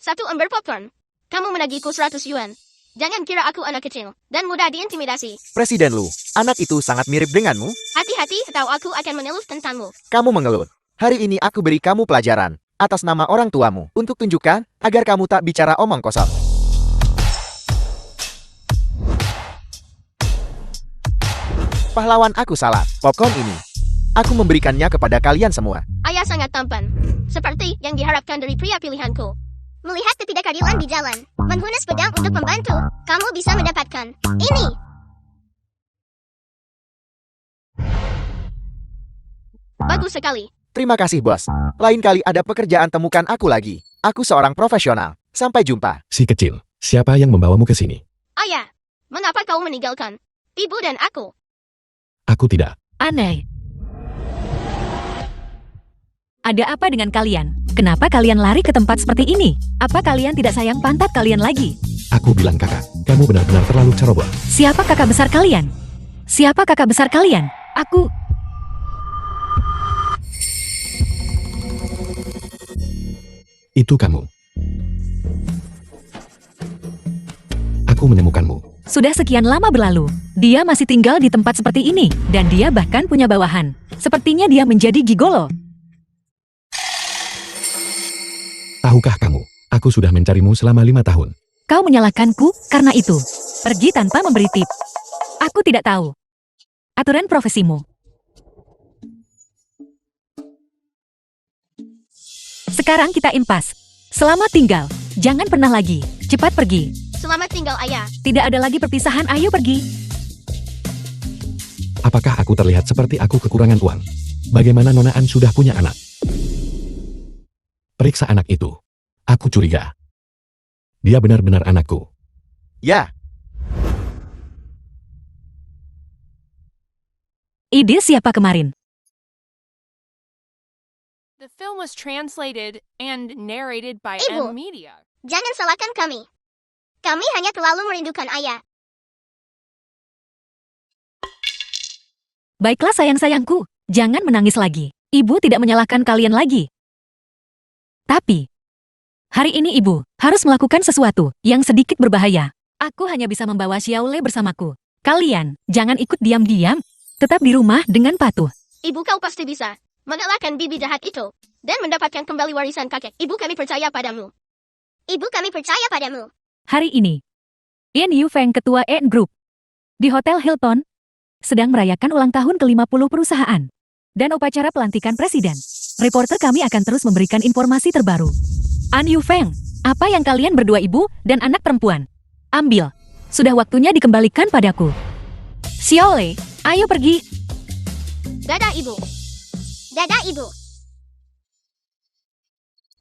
1 ember popcorn. Kamu menagihku 100 yuan. Jangan kira aku anak kecil dan mudah diintimidasi. Presiden Lu, anak itu sangat mirip denganmu. Hati-hati atau aku akan mengeluh tentangmu. Kamu mengeluh. Hari ini aku beri kamu pelajaran atas nama orang tuamu untuk tunjukkan agar kamu tak bicara omong kosong. Pahlawan aku salah. Popcorn ini aku memberikannya kepada kalian semua. Ayah sangat tampan. Seperti yang diharapkan dari pria pilihanku. Melihat ketidakadilan di jalan, menghunus pedang untuk membantu, kamu bisa mendapatkan ini. Bagus sekali. Terima kasih, bos. Lain kali ada pekerjaan temukan aku lagi. Aku seorang profesional. Sampai jumpa. Si kecil, siapa yang membawamu ke sini? Ayah, mengapa kau meninggalkan ibu dan aku? Aku tidak. Aneh. Ada apa dengan kalian? Kenapa kalian lari ke tempat seperti ini? Apa kalian tidak sayang pantat kalian lagi? Aku bilang kakak, kamu benar-benar terlalu ceroboh. Siapa kakak besar kalian? Siapa kakak besar kalian? Aku... Itu kamu. Aku menemukanmu. Sudah sekian lama berlalu. Dia masih tinggal di tempat seperti ini. Dan dia bahkan punya bawahan. Sepertinya dia menjadi gigolo. Tahukah kamu, aku sudah mencarimu selama 5 tahun. Kau menyalahkanku karena itu. Pergi tanpa memberi tip. Aku tidak tahu aturan profesimu. Sekarang kita impas. Selamat tinggal. Jangan pernah lagi. Cepat pergi. Selamat tinggal, ayah. Tidak ada lagi perpisahan, ayo pergi. Apakah aku terlihat seperti aku kekurangan uang? Bagaimana Nona An sudah punya anak? Periksa anak itu. Aku curiga. Dia benar-benar anakku. Ya, Ide siapa kemarin? The film was translated and narrated by Ibu. M Media. Jangan salahkan kami. Kami hanya terlalu merindukan ayah. Baiklah sayang-sayangku, jangan menangis lagi. Ibu tidak menyalahkan kalian lagi. Tapi, hari ini ibu harus melakukan sesuatu yang sedikit berbahaya. Aku hanya bisa membawa Xiaole bersamaku. Kalian, jangan ikut diam-diam. Tetap di rumah dengan patuh. Ibu kau pasti bisa mengalahkan bibi jahat itu dan mendapatkan kembali warisan kakek. Ibu kami percaya padamu. Ibu kami percaya padamu. Hari ini, Yen Yu Feng Ketua EN Group di Hotel Hilton sedang merayakan ulang tahun ke-50 perusahaan dan upacara pelantikan presiden. Reporter kami akan terus memberikan informasi terbaru. An Yu Feng, apa yang kalian berdua ibu dan anak perempuan? Ambil. Sudah waktunya dikembalikan padaku. Xiaole, ayo pergi. Dadah, ibu. Dadah, ibu.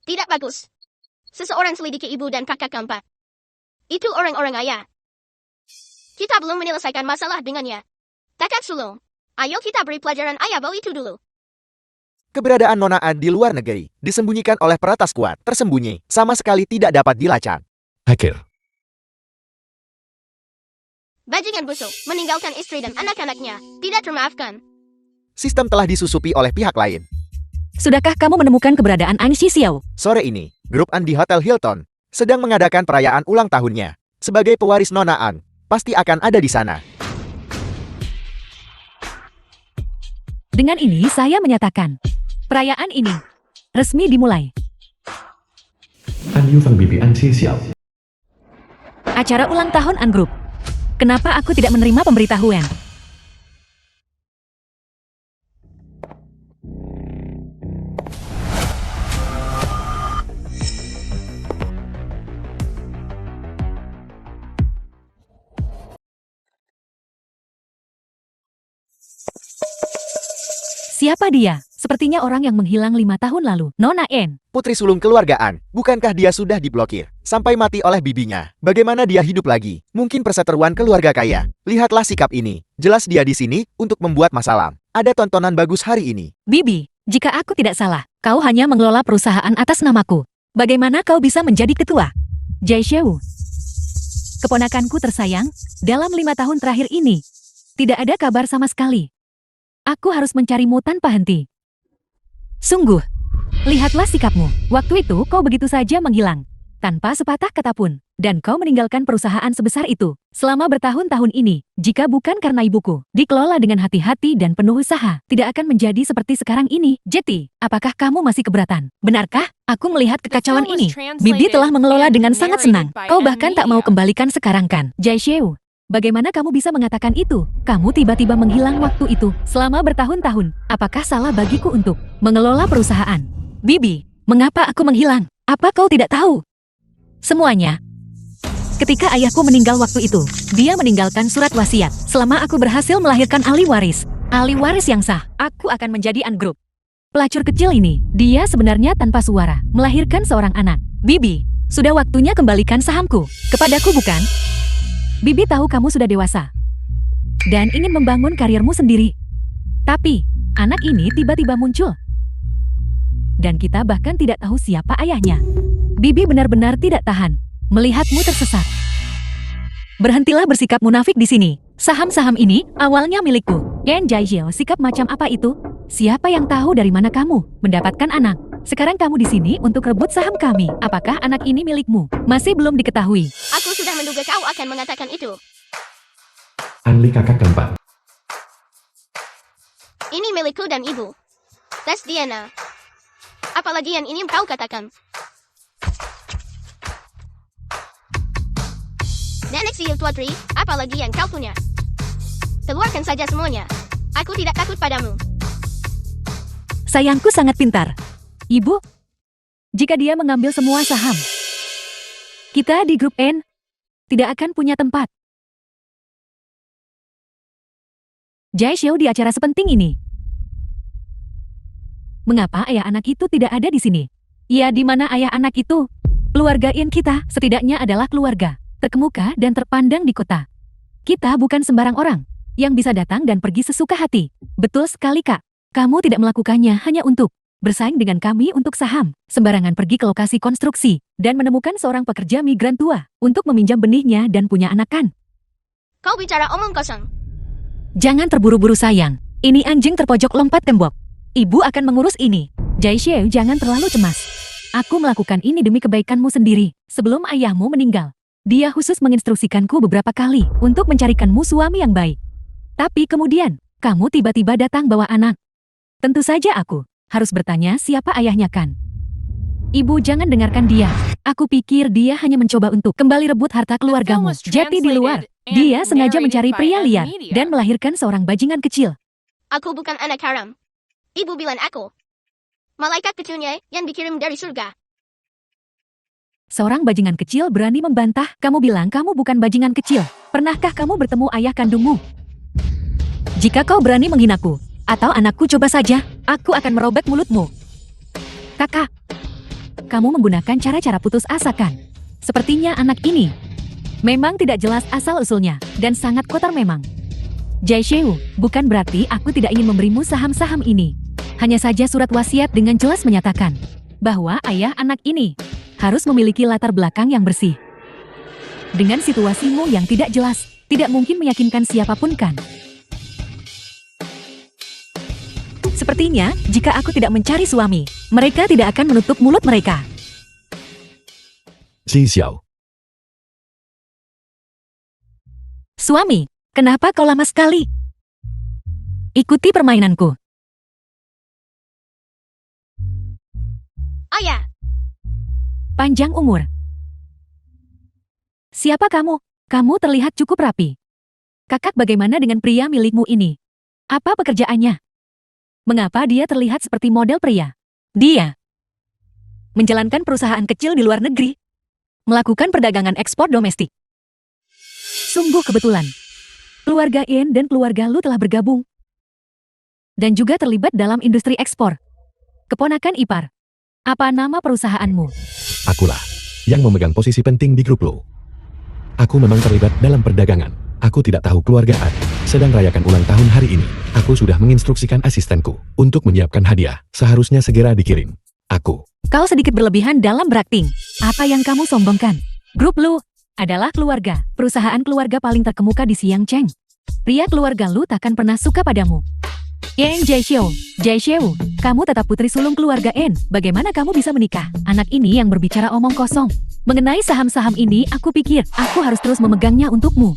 Tidak bagus. Seseorang selidiki ibu dan kakak keempat. Itu orang-orang ayah. Kita belum menyelesaikan masalah dengannya. Kakak sulung, ayo kita beri pelajaran ayah bau itu dulu. keberadaan Nona An di luar negeri disembunyikan oleh peratas kuat, tersembunyi, sama sekali tidak dapat dilacak. Hacker. Bajingan busuk, meninggalkan istri dan anak-anaknya. Tidak termaafkan. Sistem telah disusupi oleh pihak lain. Sudahkah kamu menemukan keberadaan An Xiao? Sore ini, grup An di Hotel Hilton sedang mengadakan perayaan ulang tahunnya. Sebagai pewaris Nona An, pasti akan ada di sana. Dengan ini saya menyatakan, perayaan ini resmi dimulai. An Yu Feng Bibi An Si Xiao. Acara ulang tahun An Group. Kenapa aku tidak menerima pemberitahuan? Siapa dia? Sepertinya orang yang menghilang 5 tahun lalu. Nona En. Putri sulung keluargaan, bukankah dia sudah diblokir sampai mati oleh bibinya? Bagaimana dia hidup lagi? Mungkin perseteruan keluarga kaya. Lihatlah sikap ini. Jelas dia di sini untuk membuat masalah. Ada tontonan bagus hari ini. Bibi, jika aku tidak salah, kau hanya mengelola perusahaan atas namaku. Bagaimana kau bisa menjadi ketua? Jai Xiao. Keponakanku tersayang, dalam 5 tahun terakhir ini, tidak ada kabar sama sekali. Aku harus mencarimu tanpa henti. Sungguh, lihatlah sikapmu. Waktu itu kau begitu saja menghilang. tanpa sepatah kata pun, dan kau meninggalkan perusahaan sebesar itu selama bertahun-tahun ini. Jika bukan karena ibuku dikelola dengan hati-hati dan penuh usaha, tidak akan menjadi seperti sekarang ini. Jetty, apakah kamu masih keberatan? Benarkah? Aku melihat kekacauan ini. Bibi telah mengelola dengan sangat senang. Kau bahkan tak mau kembalikan sekarang kan? Jaisheu, bagaimana kamu bisa mengatakan itu? Kamu tiba-tiba menghilang waktu itu selama bertahun-tahun. Apakah salah bagiku untuk mengelola perusahaan? Bibi, mengapa aku menghilang? Apa kau tidak tahu? Semuanya. Ketika ayahku meninggal waktu itu, dia meninggalkan surat wasiat. Selama aku berhasil melahirkan ahli waris yang sah, aku akan menjadi ungrup. Pelacur kecil ini, dia sebenarnya tanpa suara, melahirkan seorang anak. Bibi, sudah waktunya kembalikan sahamku kepadaku, bukan? Bibi tahu kamu sudah dewasa dan ingin membangun karirmu sendiri. Tapi, anak ini tiba-tiba muncul. Dan kita bahkan tidak tahu siapa ayahnya. Bibi benar-benar tidak tahan melihatmu tersesat. Berhentilah bersikap munafik di sini. Saham-saham ini awalnya milikku. Ken Jaishio, sikap macam apa itu? Siapa yang tahu dari mana kamu mendapatkan anak? Sekarang kamu di sini untuk rebut saham kami. Apakah anak ini milikmu? Masih belum diketahui. Aku sudah menduga kau akan mengatakan itu. Anli kakak keempat. Ini milikku dan ibu. Tes DNA. Apalagi yang ini kau katakan? Nenek Siu Tua Tri, apalagi yang kau punya? Keluarkan saja semuanya. Aku tidak takut padamu. Sayangku sangat pintar. Ibu, jika dia mengambil semua saham, kita di grup N tidak akan punya tempat. Jaishio di acara sepenting ini. Mengapa ayah anak itu tidak ada di sini? Ya, di mana ayah anak itu? Keluarga In kita setidaknya adalah keluarga terkemuka dan terpandang di kota. Kita bukan sembarang orang yang bisa datang dan pergi sesuka hati. Betul sekali, Kak. Kamu tidak melakukannya hanya untuk bersaing dengan kami untuk saham. Sembarangan pergi ke lokasi konstruksi dan menemukan seorang pekerja migran tua untuk meminjam benihnya dan punya anak kan? Kau bicara omong kosong. Jangan terburu-buru sayang. Ini anjing terpojok lompat tembok. Ibu akan mengurus ini. Jaishio, jangan terlalu cemas. Aku melakukan ini demi kebaikanmu sendiri. Sebelum ayahmu meninggal, dia khusus menginstruksikanku beberapa kali untuk mencarikanmu suami yang baik. Tapi kemudian, kamu tiba-tiba datang bawa anak. Tentu saja aku harus bertanya siapa ayahnya kan? Ibu, jangan dengarkan dia. Aku pikir dia hanya mencoba untuk kembali rebut harta keluargamu. Jati di luar, dia sengaja mencari pria liar dan melahirkan seorang bajingan kecil. Aku bukan anak haram. Ibu bilang aku malaikat kecilnya yang dikirim dari surga. Seorang bajingan kecil berani membantah. Kamu bilang kamu bukan bajingan kecil. Pernahkah kamu bertemu ayah kandungmu? Jika kau berani menghinaku atau anakku, coba saja. Aku akan merobek mulutmu. Kakak, kamu menggunakan cara-cara putus asa kan? Sepertinya anak ini memang tidak jelas asal-usulnya dan sangat kotor memang. Jaisheu, bukan berarti aku tidak ingin memberimu saham-saham ini. Hanya saja surat wasiat dengan jelas menyatakan bahwa ayah anak ini harus memiliki latar belakang yang bersih. Dengan situasimu yang tidak jelas, tidak mungkin meyakinkan siapapun kan? Sepertinya, jika aku tidak mencari suami, mereka tidak akan menutup mulut mereka. Si Xiao. Suami, kenapa kau lama sekali? Ikuti permainanku. Ayah, Panjang umur. Siapa kamu? Kamu terlihat cukup rapi. Kakak, bagaimana dengan pria milikmu ini? Apa pekerjaannya? Mengapa dia terlihat seperti model pria? Dia menjalankan perusahaan kecil di luar negeri, melakukan perdagangan ekspor domestik. Sungguh kebetulan. Keluarga In dan keluarga Lu telah bergabung dan juga terlibat dalam industri ekspor. Keponakan ipar. Apa nama perusahaanmu? Akulah yang memegang posisi penting di grup lo. Aku memang terlibat dalam perdagangan. Aku tidak tahu keluarga Ad sedang rayakan ulang tahun hari ini. Aku sudah menginstruksikan asistenku untuk menyiapkan hadiah. Seharusnya segera dikirim. Kau sedikit berlebihan dalam berakting. Apa yang kamu sombongkan? Grup Lu adalah keluarga, perusahaan keluarga paling terkemuka di Xiangcheng. Pria keluarga Lu takkan pernah suka padamu. Yang Jaishio, kamu tetap putri sulung keluarga N. Bagaimana kamu bisa menikah? Anak ini yang berbicara omong kosong. Mengenai saham-saham ini, aku pikir aku harus terus memegangnya untukmu.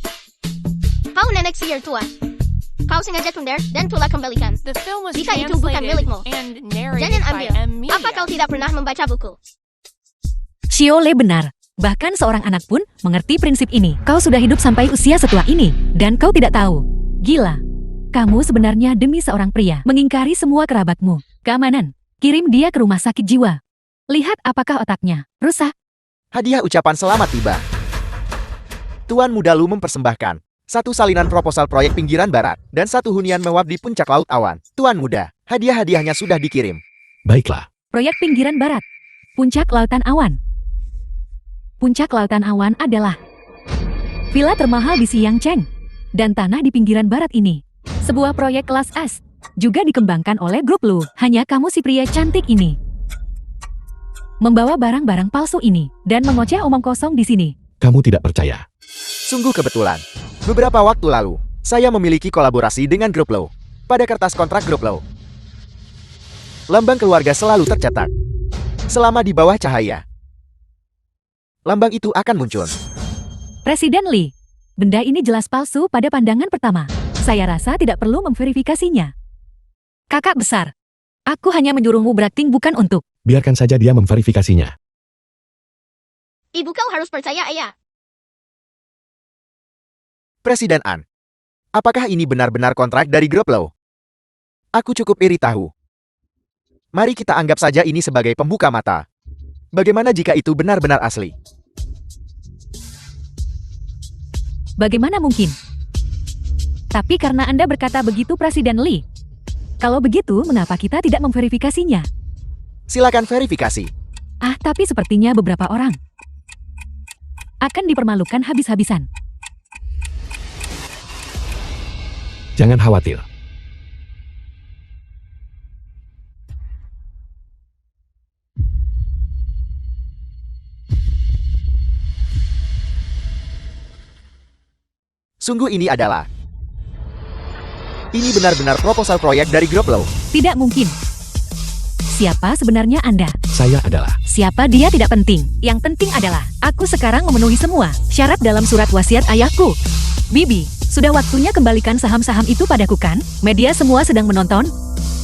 Kau nenek sihir tua. Kau sengaja tundar dan telah kembalikan. The film was Jika itu bukan translated milikmu, and narrated jangan by ambil. M Media. Apa kau tidak pernah membaca buku? Xiaole benar. Bahkan seorang anak pun mengerti prinsip ini. Kau sudah hidup sampai usia setua ini, dan kau tidak tahu. Gila. Kamu sebenarnya demi seorang pria mengingkari semua kerabatmu. Keamanan. Kirim dia ke rumah sakit jiwa. Lihat apakah otaknya rusak. Hadiah ucapan selamat tiba. Tuan Muda Lu mempersembahkan satu salinan proposal proyek pinggiran barat dan satu hunian mewah di puncak laut awan. Tuan Muda, hadiah-hadiahnya sudah dikirim. Baiklah. Proyek pinggiran barat. Puncak lautan awan. Puncak lautan awan adalah villa termahal di Xiangcheng dan tanah di pinggiran barat ini. Sebuah proyek kelas S. Juga dikembangkan oleh grup Lu. Hanya kamu si pria cantik ini membawa barang-barang palsu ini dan mengoceh omong kosong di sini. Kamu tidak percaya. Sungguh kebetulan. Beberapa waktu lalu, saya memiliki kolaborasi dengan grup Low. Pada kertas kontrak grup Low, lambang keluarga selalu tercetak. Selama di bawah cahaya, lambang itu akan muncul. Presiden Lee, benda ini jelas palsu pada pandangan pertama. Saya rasa tidak perlu memverifikasinya. Kakak besar, aku hanya menyuruhmu berakting bukan untuk. Biarkan saja dia memverifikasinya. Ibu kau harus percaya ayah. Presiden An, apakah ini benar-benar kontrak dari grup Low? Aku cukup iri tahu. Mari kita anggap saja ini sebagai pembuka mata. Bagaimana jika itu benar-benar asli? Bagaimana mungkin? Tapi karena Anda berkata begitu Presiden Lee. Kalau begitu, mengapa kita tidak memverifikasinya? Silakan verifikasi. Tapi sepertinya beberapa orang akan dipermalukan habis-habisan. Jangan khawatir. Sungguh ini adalah... Ini benar-benar proposal proyek dari grup Low. Tidak mungkin. Siapa sebenarnya Anda? Saya adalah. Siapa dia tidak penting. Yang penting adalah, aku sekarang memenuhi semua syarat dalam surat wasiat ayahku. Bibi, sudah waktunya kembalikan saham-saham itu padaku kan? Media semua sedang menonton.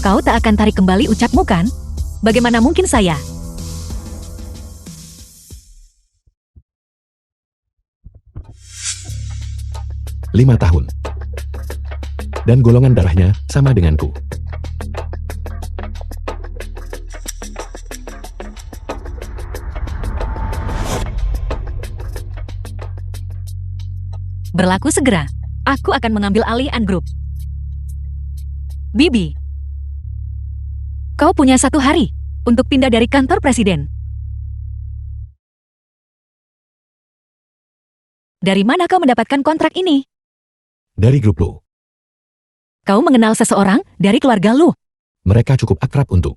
Kau tak akan tarik kembali ucapmu kan? Bagaimana mungkin saya? Lima tahun. Dan golongan darahnya sama denganku. Berlaku segera. Aku akan mengambil alih An Group. Bibi, kau punya 1 hari untuk pindah dari kantor presiden. Dari mana kau mendapatkan kontrak ini? Dari grup Lu. Kau mengenal seseorang dari keluarga Lu. Mereka cukup akrab untuk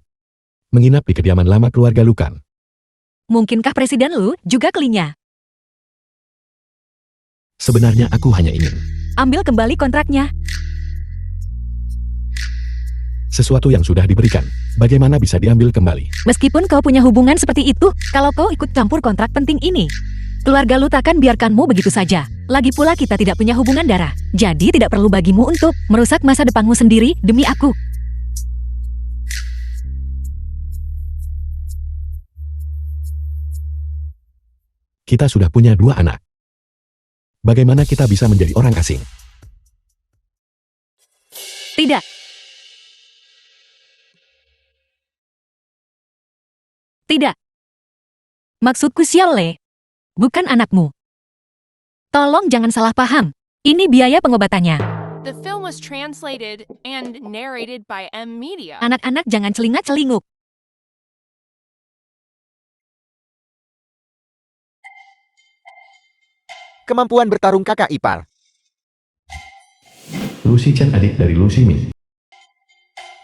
menginap di kediaman lama keluarga Lu kan? Mungkinkah Presiden Lu juga kelinya? Sebenarnya aku hanya ingin Ambil kembali kontraknya. sesuatu yang sudah diberikan. Bagaimana bisa diambil kembali? Meskipun kau punya hubungan seperti itu, kalau kau ikut campur kontrak penting ini, keluarga Lu takkan biarkanmu begitu saja. Lagi pula kita tidak punya hubungan darah. Jadi tidak perlu bagimu untuk merusak masa depanmu sendiri demi aku. Kita sudah punya 2 anak. Bagaimana kita bisa menjadi orang asing? Tidak. Tidak. Maksudku Xiaole, bukan anakmu. Tolong jangan salah paham. Ini biaya pengobatannya. The film was translated and narrated by M Media. Anak-anak jangan celingat-celinguk. Kemampuan bertarung kakak ipar. Lucy Chen adik dari Lucy Min.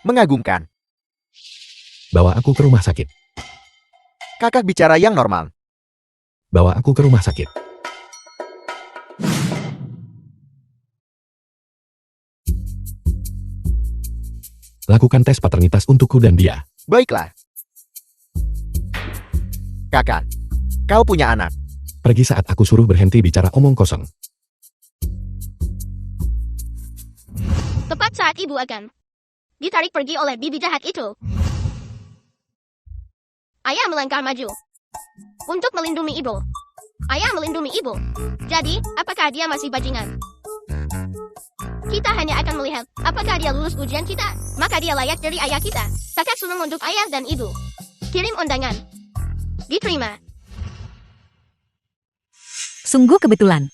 Mengagumkan. Bawa aku ke rumah sakit. Kakak bicara yang normal. Bawa aku ke rumah sakit. Lakukan tes paternitas untukku dan dia. Baiklah. Kakak, Kau punya anak. Pergi saat aku suruh berhenti bicara omong kosong. Tepat saat ibu akan ditarik pergi oleh bibi jahat itu. Ayah melangkah maju untuk melindungi ibu. Ayah melindungi ibu. Jadi, apakah dia masih bajingan? Kita hanya akan melihat apakah dia lulus ujian kita. Maka dia layak dari ayah kita. Kakak sulung untuk ayah dan ibu. Kirim undangan. Diterima. Sungguh kebetulan.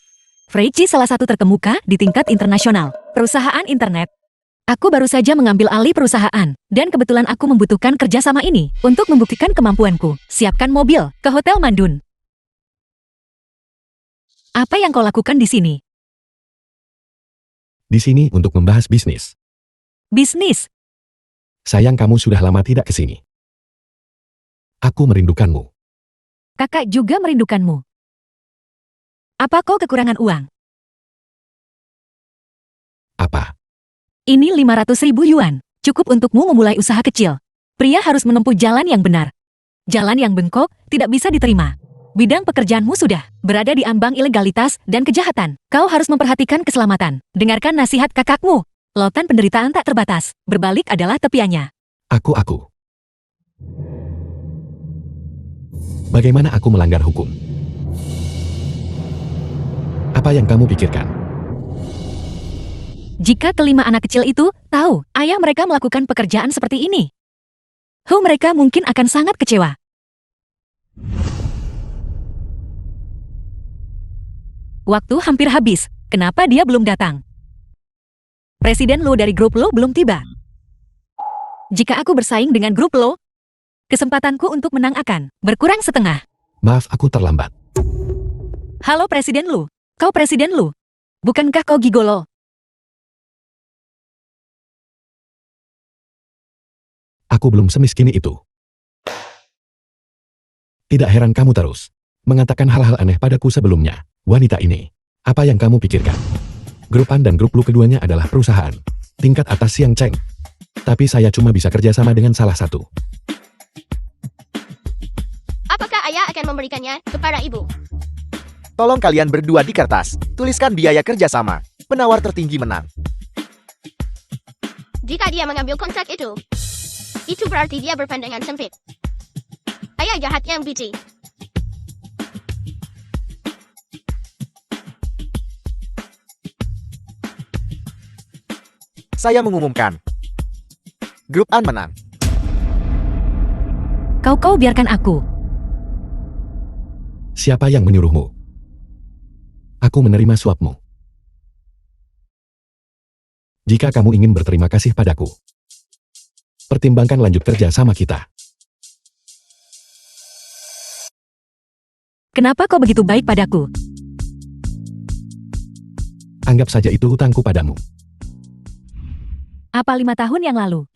Freichi salah satu terkemuka di tingkat internasional. Perusahaan internet. Aku baru saja mengambil alih perusahaan. Dan kebetulan aku membutuhkan kerjasama ini untuk membuktikan kemampuanku. Siapkan mobil ke Hotel Mandun. Apa yang kau lakukan di sini? Di sini untuk membahas bisnis. Bisnis. Sayang kamu sudah lama tidak ke sini. Aku merindukanmu. Kakak juga merindukanmu. Apa kau kekurangan uang? Apa? Ini 500.000 yuan. Cukup untukmu memulai usaha kecil. Pria harus menempuh jalan yang benar. Jalan yang bengkok tidak bisa diterima. Bidang pekerjaanmu sudah berada di ambang ilegalitas dan kejahatan. Kau harus memperhatikan keselamatan. Dengarkan nasihat kakakmu. Lautan penderitaan tak terbatas. Berbalik adalah tepiannya. Aku. Bagaimana aku melanggar hukum? Apa yang kamu pikirkan? Jika kelima anak kecil itu tahu ayah mereka melakukan pekerjaan seperti ini, mereka mungkin akan sangat kecewa. Waktu hampir habis. Kenapa dia belum datang? Presiden Lo dari grup Lo belum tiba. Jika aku bersaing dengan grup Lo, kesempatanku untuk menang akan berkurang setengah. Maaf, aku terlambat. Halo Presiden Lo. Kau Presiden Lo. Bukankah kau gigolo? Aku belum semiskin itu. Tidak heran kamu terus mengatakan hal-hal aneh padaku sebelumnya. Wanita ini, apa yang kamu pikirkan? Grup An dan grup Lu keduanya adalah perusahaan tingkat atas Siang Cheng. Tapi saya cuma bisa kerjasama dengan salah satu. Apakah ayah akan memberikannya kepada ibu? Tolong kalian berdua di kertas. Tuliskan biaya kerjasama. Penawar tertinggi menang. Jika dia mengambil kontrak itu berarti dia berpandangan sempit. Ayah jahat yang biji. Saya mengumumkan. Grup An menang. Kau biarkan aku. Siapa yang menyuruhmu? Aku menerima suapmu. Jika kamu ingin berterima kasih padaku, pertimbangkan lanjut kerja sama kita. Kenapa kau begitu baik padaku? Anggap saja itu hutangku padamu. Apa 5 tahun yang lalu?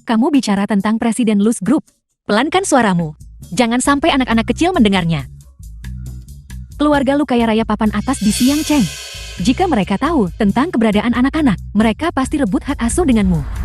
Kamu bicara tentang Presiden Luz Group. Pelankan suaramu. Jangan sampai anak-anak kecil mendengarnya. Keluarga lu kaya raya papan atas di Siang Cheng. Jika mereka tahu tentang keberadaan anak-anak, mereka pasti rebut hak asuh denganmu.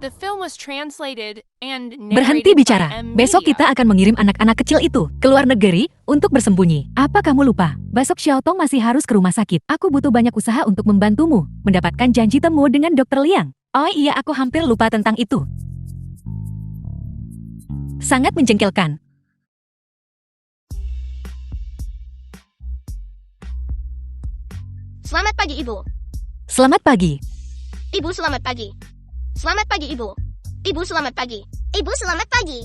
The film was translated and Berhenti narrated by bicara. M Besok Media. kita akan mengirim anak-anak kecil itu ke luar negeri untuk bersembunyi. Apa kamu lupa? Besok Xiaotong masih harus ke rumah sakit. Aku butuh banyak usaha untuk membantumu mendapatkan janji temu dengan Dr. Liang. Oh iya, aku hampir lupa tentang itu. Sangat menjengkelkan. Selamat pagi, Ibu. Selamat pagi. Ibu, selamat pagi. Selamat pagi, Ibu. Ibu, selamat pagi. Ibu, selamat pagi.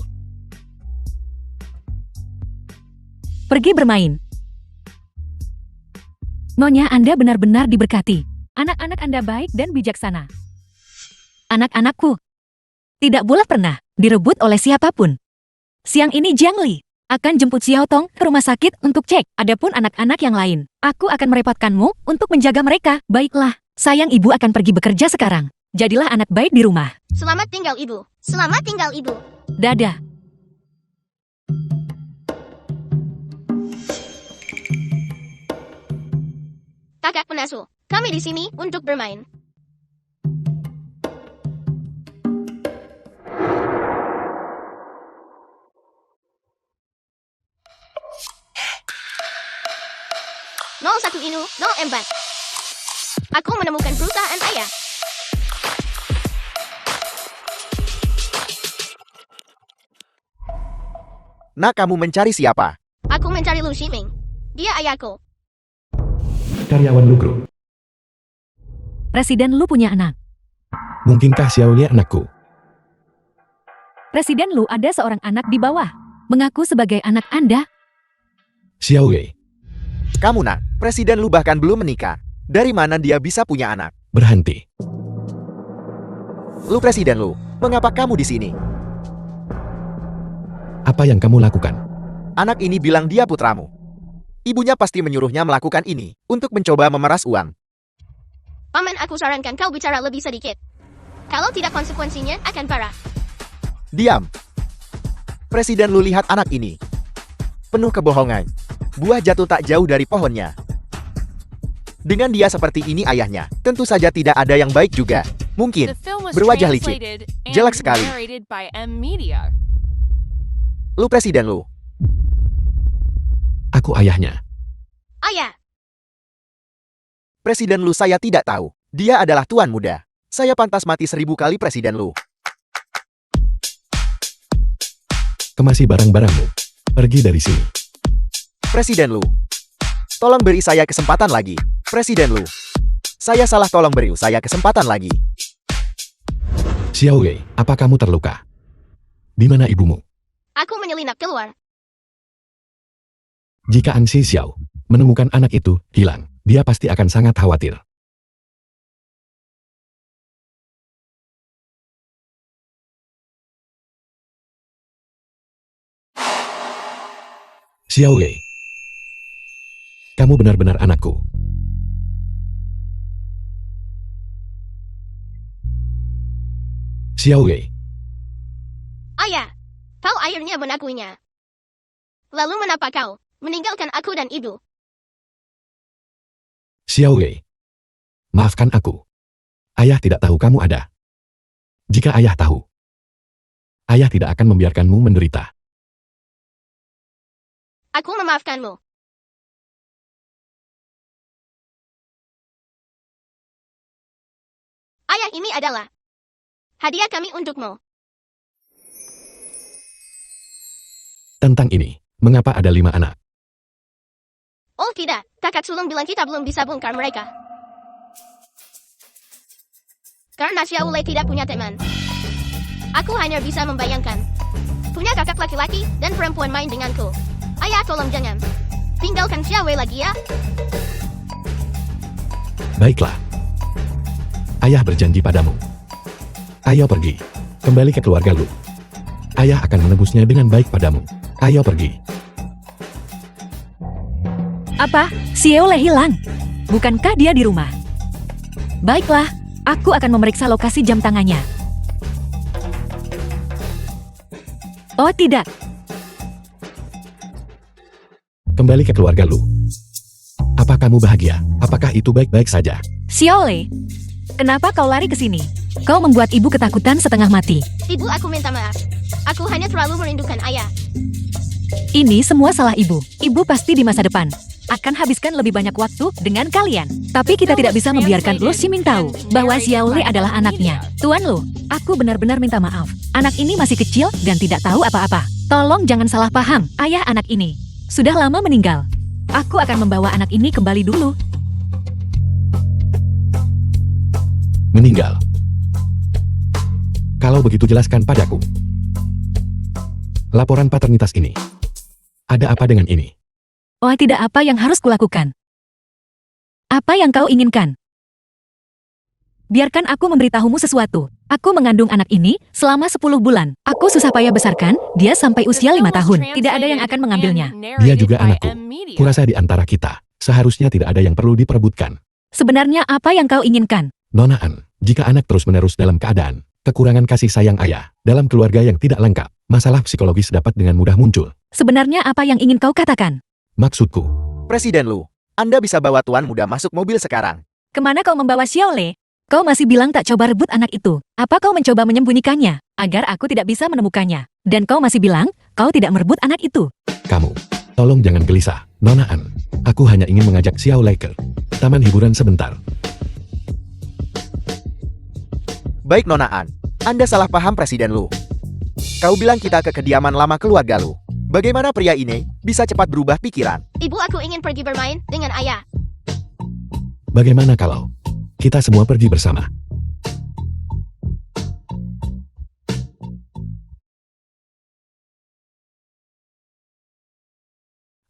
Pergi bermain. Nyonya, Anda benar-benar diberkati. Anak-anak Anda baik dan bijaksana. Anak-anakku tidak boleh pernah direbut oleh siapapun. Siang ini Jiang Li akan jemput Xiaotong ke rumah sakit untuk cek. Adapun anak-anak yang lain, aku akan merepotkanmu untuk menjaga mereka. Baiklah, sayang, ibu akan pergi bekerja sekarang. Jadilah anak baik di rumah. Selamat tinggal, Ibu. Selamat tinggal, Ibu. kakak penasu. Kami di sini untuk bermain. Nol satu inu, nol empat. Aku menemukan perusahaan ayah. Nak, kamu mencari siapa? Aku mencari Lu Shiming. Dia ayahku. Karyawan Lu Group. Presiden Lu punya anak. Mungkinkah Xiao Lie anakku? Presiden Lu ada seorang anak di bawah. Mengaku sebagai anak Anda. Xiao Lie, Kamu nak, Presiden Lu bahkan belum menikah. Dari mana dia bisa punya anak? berhenti. Lu Presiden Lu, mengapa kamu di sini? Apa yang kamu lakukan? Anak ini bilang dia putramu. Ibunya pasti menyuruhnya melakukan ini untuk mencoba memeras uang. Paman, aku sarankan kau bicara lebih sedikit. Kalau tidak konsekuensinya akan parah. Diam. Presiden Lu, lihat anak ini. Penuh kebohongan. Buah jatuh tak jauh dari pohonnya. Dengan dia seperti ini ayahnya, tentu saja tidak ada yang baik juga. Mungkin The film was berwajah licik. translated and Jelek sekali. narrated by M Media. Lu Presiden Lu. Aku ayahnya. Ayah, Presiden Lu, saya tidak tahu. Dia adalah tuan muda. Saya pantas mati 1000 kali Presiden Lu. Kemasi barang-barangmu. Pergi dari sini. Presiden Lu. Tolong beri saya kesempatan lagi. Presiden Lu. Saya salah, tolong beri saya kesempatan lagi. Xiao Lie, apa kamu terluka? Di mana ibumu? aku menyelinap keluar. Jika An Si Xiao menemukan anak itu hilang, dia pasti akan sangat khawatir. Xiao Lie, kamu benar-benar anakku. Xiao Lie, Ayah, kau akhirnya mengakuinya. Lalu mengapa kau meninggalkan aku dan ibu? Xiao Lie, maafkan aku. Ayah tidak tahu kamu ada. Jika ayah tahu, ayah tidak akan membiarkanmu menderita. Aku memaafkanmu. Ayah, ini adalah hadiah kami untukmu. Tentang ini, mengapa ada 5 anak? Oh tidak, kakak sulung bilang kita belum bisa bongkar mereka. Karena Xiao Lei tidak punya teman. Aku hanya bisa membayangkan. Punya kakak laki-laki dan perempuan main denganku. Ayah, tolong jangan tinggalkan Xiao Lei lagi ya. Baiklah. Ayah berjanji padamu. Ayo pergi. Kembali ke keluarga Lu. Ayah akan menebusnya dengan baik padamu. Ayo pergi. Apa? Xiao Lei hilang? Bukankah dia di rumah? Baiklah, aku akan memeriksa lokasi jam tangannya. Oh tidak, Kembali ke keluarga Lu. Apa kamu bahagia? Apakah itu baik-baik saja? Xiao Lei, kenapa kau lari ke sini? Kau membuat ibu ketakutan setengah mati. Ibu, aku minta maaf. Aku hanya terlalu merindukan ayah. Ini semua salah ibu. Ibu pasti di masa depan akan habiskan lebih banyak waktu dengan kalian. Tapi kita tidak bisa membiarkan Lu Ximing tahu bahwa Xiao Lei adalah anaknya. Tuan Lu, aku benar-benar minta maaf. Anak ini masih kecil dan tidak tahu apa-apa. Tolong jangan salah paham. Ayah anak ini sudah lama meninggal. Aku akan membawa anak ini kembali dulu. Meninggal. Kalau begitu jelaskan padaku. Laporan paternitas ini. Ada apa dengan ini? Oh, tidak, apa yang harus kulakukan? Apa yang kau inginkan? Biarkan aku memberitahumu sesuatu. Aku mengandung anak ini selama 10 bulan. Aku susah payah besarkan dia sampai usia 5 tahun. Tidak ada yang akan mengambilnya. Dia juga anakku. Kurasa di antara kita, seharusnya tidak ada yang perlu diperebutkan. Sebenarnya apa yang kau inginkan? Nona An, jika anak terus-menerus dalam keadaan kekurangan kasih sayang ayah, dalam keluarga yang tidak lengkap, masalah psikologis dapat dengan mudah muncul. Sebenarnya apa yang ingin kau katakan? Maksudku, Presiden Lu, Anda bisa bawa tuan muda masuk mobil sekarang. Kemana kau membawa Xiaolei? Kau masih bilang tak coba rebut anak itu. Apa kau mencoba menyembunyikannya, agar aku tidak bisa menemukannya? Dan kau masih bilang, kau tidak merebut anak itu. Kamu, tolong jangan gelisah, Nona An. Aku hanya ingin mengajak Xiaolei ke taman hiburan sebentar. Baik Nona An, Anda salah paham Presiden Lu. Kau bilang kita ke kediaman lama keluarga Lu. Bagaimana pria ini bisa cepat berubah pikiran? Ibu, aku ingin pergi bermain dengan ayah. Bagaimana kalau kita semua pergi bersama?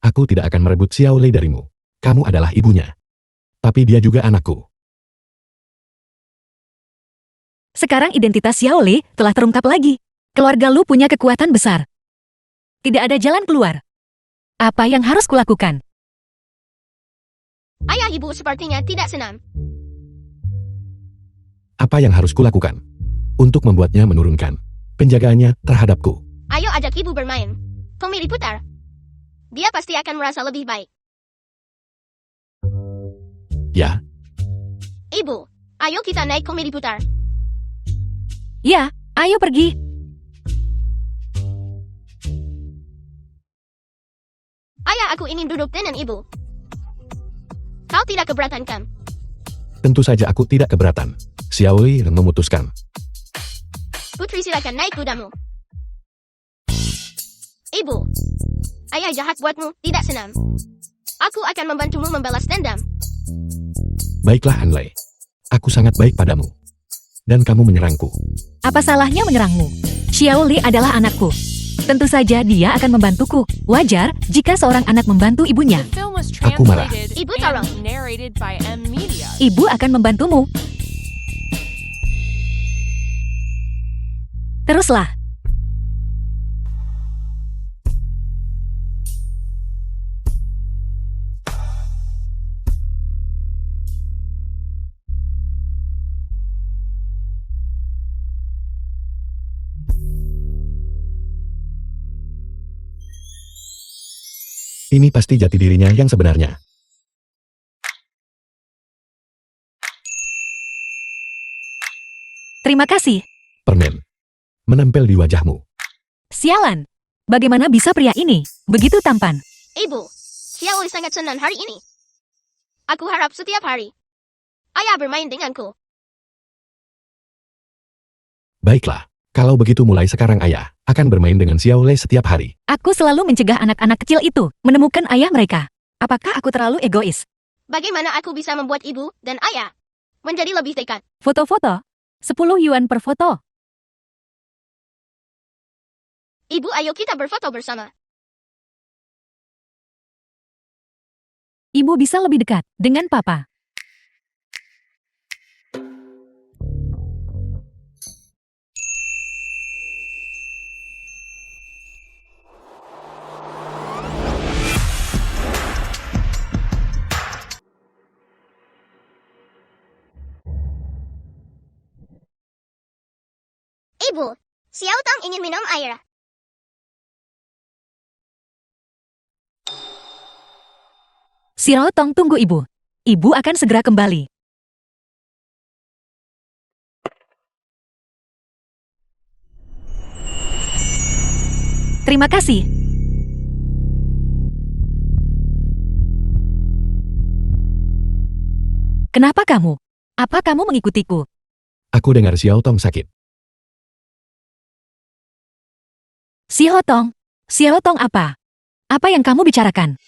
Aku tidak akan merebut Xiaolei darimu. Kamu adalah ibunya. Tapi dia juga anakku. Sekarang identitas Xiaolei telah terungkap lagi. Keluarga Lu punya kekuatan besar. Tidak ada jalan keluar. Apa yang harus kulakukan? Ayah, ibu sepertinya tidak senang. Apa yang harus kulakukan untuk membuatnya menurunkan penjagaannya terhadapku? Ayo ajak ibu bermain. Komedi putar. Dia pasti akan merasa lebih baik. Ya, Ibu, ayo kita naik komedi putar. Ya, ayo pergi. Ayah, aku ingin duduk dengan ibu. Kau tidak keberatan kan? tentu saja aku tidak keberatan. Xiaolei memutuskan. Putri, silakan naik kudamu. Ibu, ayah jahat buatmu, tidak senang. Aku akan membantumu membalas dendam. Baiklah Anlei. Aku sangat baik padamu. Dan kamu menyerangku. Apa salahnya menyerangmu? Xiaolei adalah anakku. Tentu saja dia akan membantuku. Wajar jika seorang anak membantu ibunya. The film was Aku marah. translated Ibu tolong. and narrated by M Media. Ibu akan membantumu. Teruslah. Ini pasti jati dirinya yang sebenarnya. Terima kasih. Permen. Menempel di wajahmu. Sialan. Bagaimana bisa pria ini begitu tampan? Ibu, Xiaolei sangat senang hari ini. Aku harap setiap hari ayah bermain denganku. Baiklah. Kalau begitu mulai sekarang ayah akan bermain dengan Xiaolei setiap hari. Aku selalu mencegah anak-anak kecil itu menemukan ayah mereka. Apakah aku terlalu egois? Bagaimana aku bisa membuat ibu dan ayah menjadi lebih dekat? Foto-foto. 10 yuan per foto. Ibu, ayo kita berfoto bersama. Ibu bisa lebih dekat dengan papa. Ibu, Xiao Tong ingin minum air. Si Rotong tunggu ibu. Ibu akan segera kembali. Terima kasih. Kenapa kamu? Apa kamu mengikutiku? Aku dengar Xiao Tong sakit. Si Hotong. Si Hotong apa? Apa yang kamu bicarakan?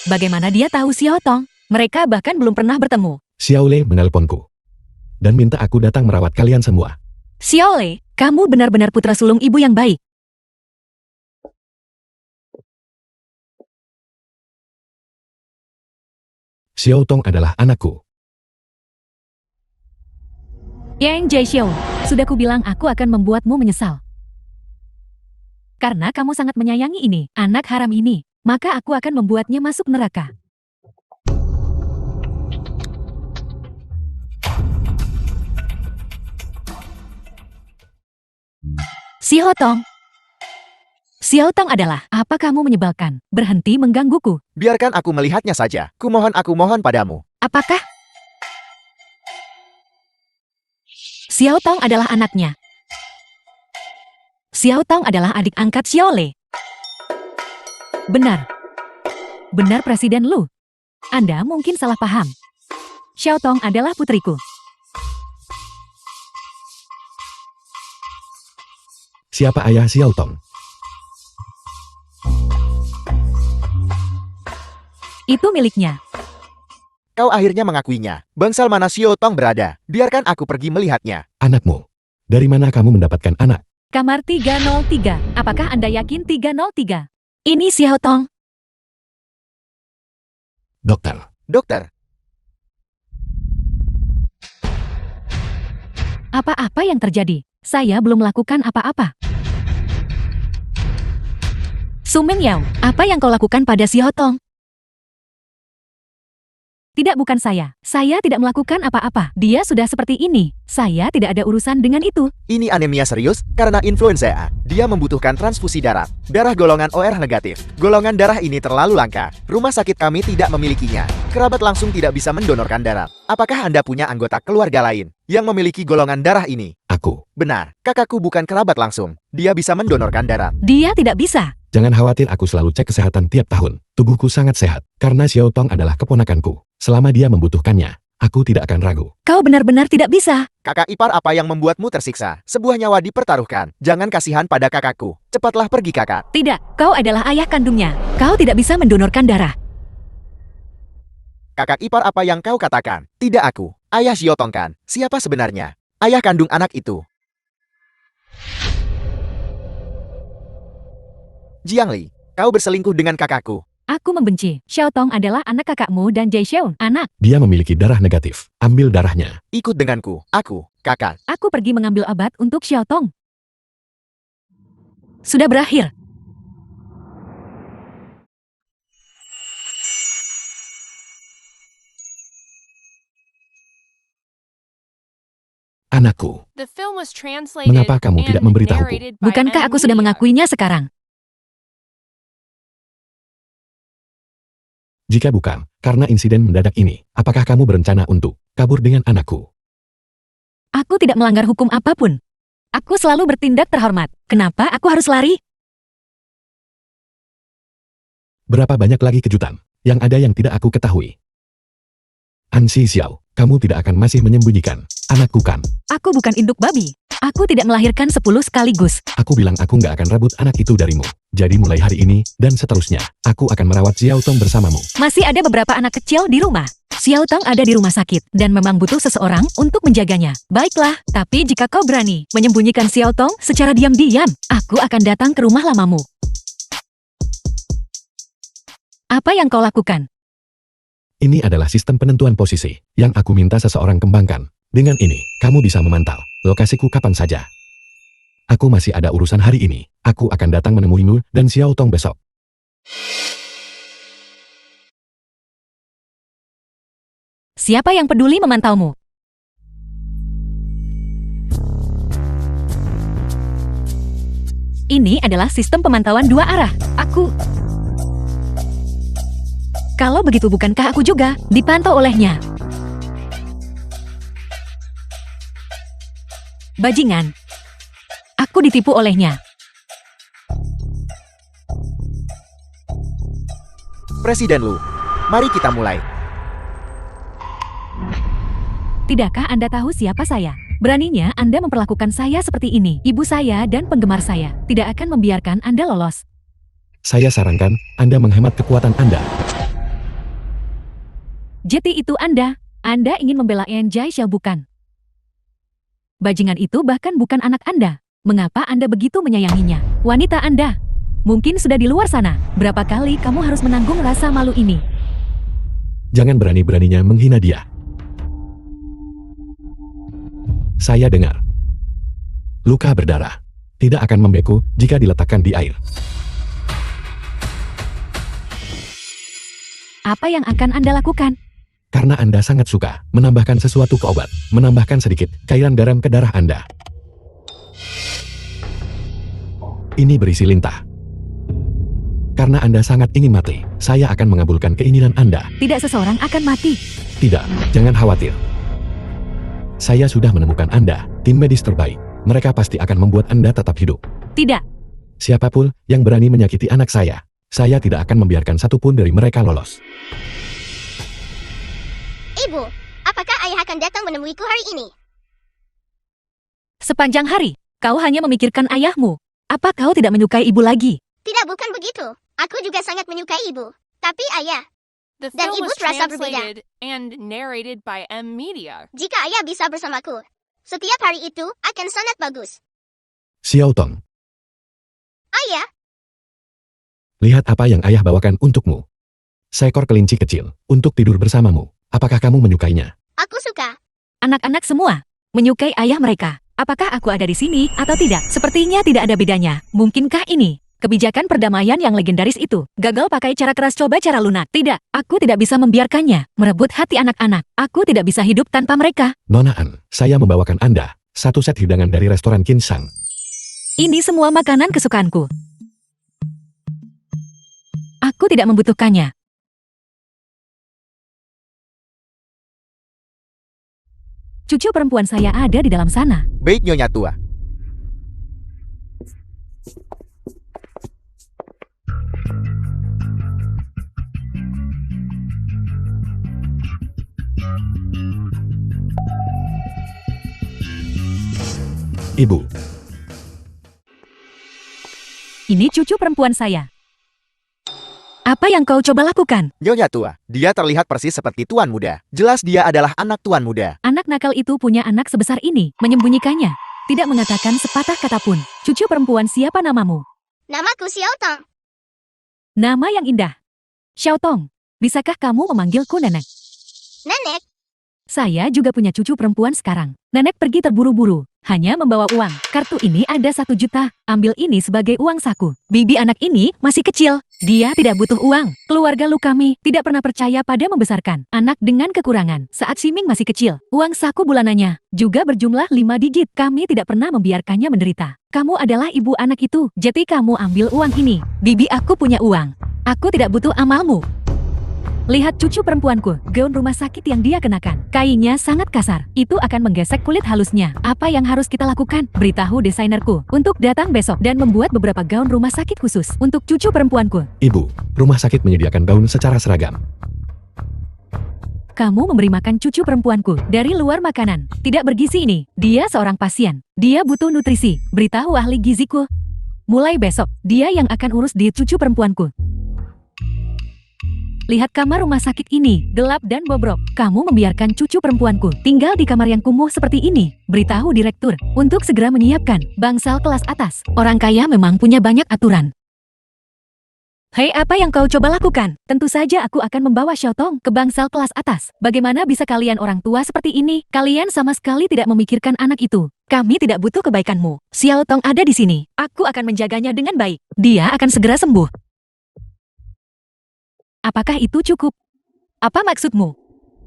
Bagaimana dia tahu Si Hotong? Mereka bahkan belum pernah bertemu. Xiaolei menelponku. Dan minta aku datang merawat kalian semua. Xiaolei, kamu benar-benar putra sulung ibu yang baik. Xiao Tong adalah anakku. Yang Jaexiao, sudah kubilang aku akan membuatmu menyesal. Karena kamu sangat menyayangi ini, anak haram ini, maka aku akan membuatnya masuk neraka. Si Hotong. Xiao Tong adalah, apa kamu menyebalkan? Berhenti menggangguku. Biarkan aku melihatnya saja. Aku mohon padamu. Apakah? Xiao Tong adalah anaknya. Xiao Tong adalah adik angkat Xiao Le. Benar. Benar Presiden Lu. Anda mungkin salah paham. Xiao Tong adalah putriku. Siapa ayah Xiao Tong? Itu miliknya. Kau akhirnya mengakuinya. Bangsal mana Xiao Tong berada? Biarkan aku pergi melihatnya. Anakmu. Dari mana kamu mendapatkan anak? Kamar 303. Apakah Anda yakin 303? Ini Xiao Tong. Dokter. Dokter, Apa-apa yang terjadi? Saya belum melakukan apa-apa. Su Mengyao, apa yang kau lakukan pada Xiao Tong? Tidak, bukan saya. Saya tidak melakukan apa-apa. Dia sudah seperti ini. Saya tidak ada urusan dengan itu. ini anemia serius karena influenza A. Dia membutuhkan transfusi darah. Darah golongan OR negatif. Golongan darah ini terlalu langka. Rumah sakit kami tidak memilikinya. Kerabat langsung tidak bisa mendonorkan darah. Apakah Anda punya anggota keluarga lain yang memiliki golongan darah ini? Aku. Benar, kakakku bukan kerabat langsung. Dia bisa mendonorkan darah. Dia tidak bisa. Jangan khawatir, aku selalu cek kesehatan tiap tahun. Tubuhku sangat sehat. Karena Xiao Tong adalah keponakanku. Selama dia membutuhkannya, aku tidak akan ragu. Kau benar-benar tidak bisa. Kakak ipar apa yang membuatmu tersiksa? Sebuah nyawa dipertaruhkan. Jangan kasihan pada kakakku. Cepatlah pergi kakak. Tidak, kau adalah ayah kandungnya. Kau tidak bisa mendonorkan darah. Kakak ipar apa yang kau katakan? Tidak aku. Ayah Xiao Tong kan? Siapa sebenarnya? Ayah kandung anak itu. Jiang Li, kau berselingkuh dengan kakakku. Aku membenci. Xiao Tong adalah anak kakakmu dan Jai Xiao, anak. Dia memiliki darah negatif. Ambil darahnya. Ikut denganku. Aku, kakak. Aku pergi mengambil obat untuk Xiao Tong. Sudah berakhir. Anakku. The film was translated Mengapa kamu tidak and memberitahuku? narrated by Bukankah aku sudah M Media. mengakuinya sekarang? Jika bukan, karena insiden mendadak ini, apakah kamu berencana untuk kabur dengan anakku? Aku tidak melanggar hukum apapun. Aku selalu bertindak terhormat. Kenapa aku harus lari? Berapa banyak lagi kejutan yang ada yang tidak aku ketahui? Ansi Xiao, kamu tidak akan masih menyembunyikan anakku kan? Aku bukan induk babi. Aku tidak melahirkan 10 sekaligus. Aku bilang aku nggak akan rebut anak itu darimu. Jadi mulai hari ini dan seterusnya, aku akan merawat Xiao Tong bersamamu. Masih ada beberapa anak kecil di rumah. Xiao Tong ada di rumah sakit dan memang butuh seseorang untuk menjaganya. Baiklah, tapi jika kau berani menyembunyikan Xiao Tong secara diam-diam, aku akan datang ke rumah lamamu. Apa yang kau lakukan? Ini adalah sistem penentuan posisi yang aku minta seseorang kembangkan. Dengan ini, kamu bisa memantau lokasiku kapan saja. Aku masih ada urusan hari ini. Aku akan datang menemuimu dan Xiao Tong besok. Siapa yang peduli memantaumu? Ini adalah sistem pemantauan 2 arah. Kalau begitu bukankah aku juga dipantau olehnya? Bajingan. Aku ditipu olehnya. Presiden Lu, mari kita mulai. Tidakkah Anda tahu siapa saya? Beraninya Anda memperlakukan saya seperti ini. Ibu saya dan penggemar saya tidak akan membiarkan Anda lolos. Saya sarankan Anda menghemat kekuatan Anda. Jadi itu Anda ingin membela Jai Xiao bukan? Bajingan itu bahkan bukan anak Anda. Mengapa Anda begitu menyayanginya? Wanita Anda mungkin sudah di luar sana. Berapa kali kamu harus menanggung rasa malu ini? Jangan berani-beraninya menghina dia. Saya dengar. Luka berdarah tidak akan membeku jika diletakkan di air. Apa yang akan Anda lakukan? Karena Anda sangat suka menambahkan sesuatu ke obat, menambahkan sedikit cairan garam ke darah Anda. Ini berisi lintah. Karena Anda sangat ingin mati, saya akan mengabulkan keinginan Anda. Tidak seseorang akan mati. Tidak, jangan khawatir. Saya sudah menemukan Anda, tim medis terbaik. Mereka pasti akan membuat Anda tetap hidup. Tidak. Siapapun yang berani menyakiti anak saya tidak akan membiarkan satupun dari mereka lolos. Ibu, apakah ayah akan datang menemuiku hari ini? Sepanjang hari, kau hanya memikirkan ayahmu. Apa kau tidak menyukai ibu lagi? Tidak, bukan begitu. Aku juga sangat menyukai ibu. Tapi ayah, The Dan film ibu was terasa berbeda. translated and narrated by M Media. jika ayah bisa bersamaku, setiap hari itu akan sangat bagus. Xiao Tong, Ayah, lihat apa yang ayah bawakan untukmu. Seekor kelinci kecil, untuk tidur bersamamu. Apakah kamu menyukainya? aku suka. Anak-anak semua menyukai ayah mereka. Apakah aku ada di sini atau tidak? Sepertinya tidak ada bedanya. Mungkinkah ini kebijakan perdamaian yang legendaris itu gagal pakai cara keras, coba cara lunak? Tidak, aku tidak bisa membiarkannya merebut hati anak-anak. Aku tidak bisa hidup tanpa mereka. Nona An, saya membawakan Anda satu set hidangan dari restoran Kinsang. Ini semua makanan kesukaanku. Aku tidak membutuhkannya. Cucu perempuan saya ada di dalam sana. Baik, Nyonya Tua. Ibu, Ini cucu perempuan saya. Apa yang kau coba lakukan? Nyonya Tua, dia terlihat persis seperti tuan muda. Jelas dia adalah anak tuan muda. Anak nakal itu punya anak sebesar ini, menyembunyikannya. Tidak mengatakan sepatah kata pun. Cucu perempuan, siapa namamu? Namaku Xiao Tong. Nama yang indah. Xiao Tong, bisakah kamu memanggilku Nenek? Nenek, Saya juga punya cucu perempuan sekarang. Nenek pergi terburu-buru, hanya membawa uang. Kartu ini ada 1 juta. Ambil ini sebagai uang saku. Bibi anak ini masih kecil. Dia tidak butuh uang. Keluarga lu kami tidak pernah percaya pada membesarkan anak dengan kekurangan. Saat Siming masih kecil, uang saku bulanannya juga berjumlah 5 digit. Kami tidak pernah membiarkannya menderita. Kamu adalah ibu anak itu, jadi kamu ambil uang ini. Bibi aku punya uang. Aku tidak butuh amalmu. Lihat cucu perempuanku, gaun rumah sakit yang dia kenakan. Kainnya sangat kasar. Itu akan menggesek kulit halusnya. Apa yang harus kita lakukan? Beritahu desainerku untuk datang besok dan membuat beberapa gaun rumah sakit khusus untuk cucu perempuanku. Ibu, rumah sakit menyediakan gaun secara seragam. Kamu memberi makan cucu perempuanku dari luar makanan tidak bergizi ini. Dia seorang pasien. Dia butuh nutrisi. Beritahu ahli giziku. Mulai besok, dia yang akan urus diet cucu perempuanku. Lihat kamar rumah sakit ini, gelap dan bobrok. Kamu membiarkan cucu perempuanku tinggal di kamar yang kumuh seperti ini. Beritahu direktur untuk segera menyiapkan bangsal kelas atas. Orang kaya memang punya banyak aturan. Hei, apa yang kau coba lakukan? Tentu saja aku akan membawa Xiao Tong ke bangsal kelas atas. Bagaimana bisa kalian orang tua seperti ini? Kalian sama sekali tidak memikirkan anak itu. Kami tidak butuh kebaikanmu. Xiao Tong ada di sini. Aku akan menjaganya dengan baik. Dia akan segera sembuh. Apakah itu cukup? Apa maksudmu?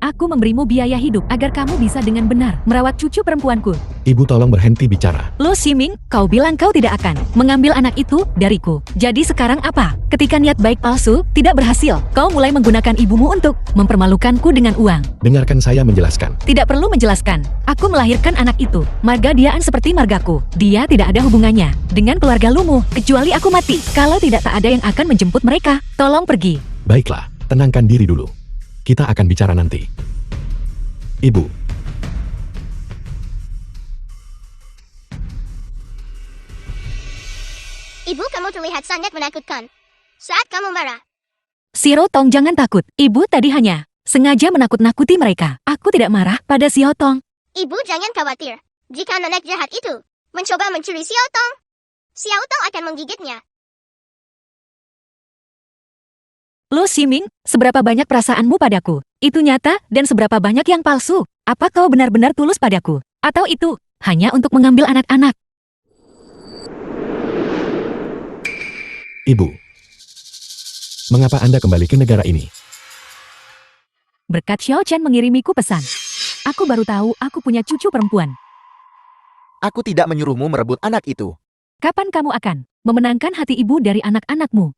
Aku memberimu biaya hidup agar kamu bisa dengan benar merawat cucu perempuanku. Ibu tolong berhenti bicara. Lo Siming, kau bilang kau tidak akan mengambil anak itu dariku. Jadi sekarang apa? Ketika niat baik palsu tidak berhasil, kau mulai menggunakan ibumu untuk mempermalukanku dengan uang. Dengarkan saya menjelaskan. Tidak perlu menjelaskan. Aku melahirkan anak itu. Marga Diaan seperti margaku. Dia tidak ada hubungannya dengan keluarga lumu, kecuali aku mati. Kalau tidak, tak ada yang akan menjemput mereka. Tolong pergi. Baiklah, tenangkan diri dulu. Kita akan bicara nanti. Ibu, ibu kamu terlihat sangat menakutkan. Saat kamu marah, Xiao Tong, jangan takut. Ibu tadi hanya sengaja menakut-nakuti mereka. Aku tidak marah pada Xiao Tong. ibu jangan khawatir. Jika nenek jahat itu mencoba mencuri Xiao Tong akan menggigitnya. Lo Siming, seberapa banyak perasaanmu padaku? Itu nyata dan seberapa banyak yang palsu? Apa kau benar-benar tulus padaku? Atau itu hanya untuk mengambil anak-anak? Ibu. Mengapa Anda kembali ke negara ini? Berkat Xiao Chen mengirimiku pesan. Aku baru tahu aku punya cucu perempuan. Aku tidak menyuruhmu merebut anak itu. Kapan kamu akan memenangkan hati ibu dari anak-anakmu?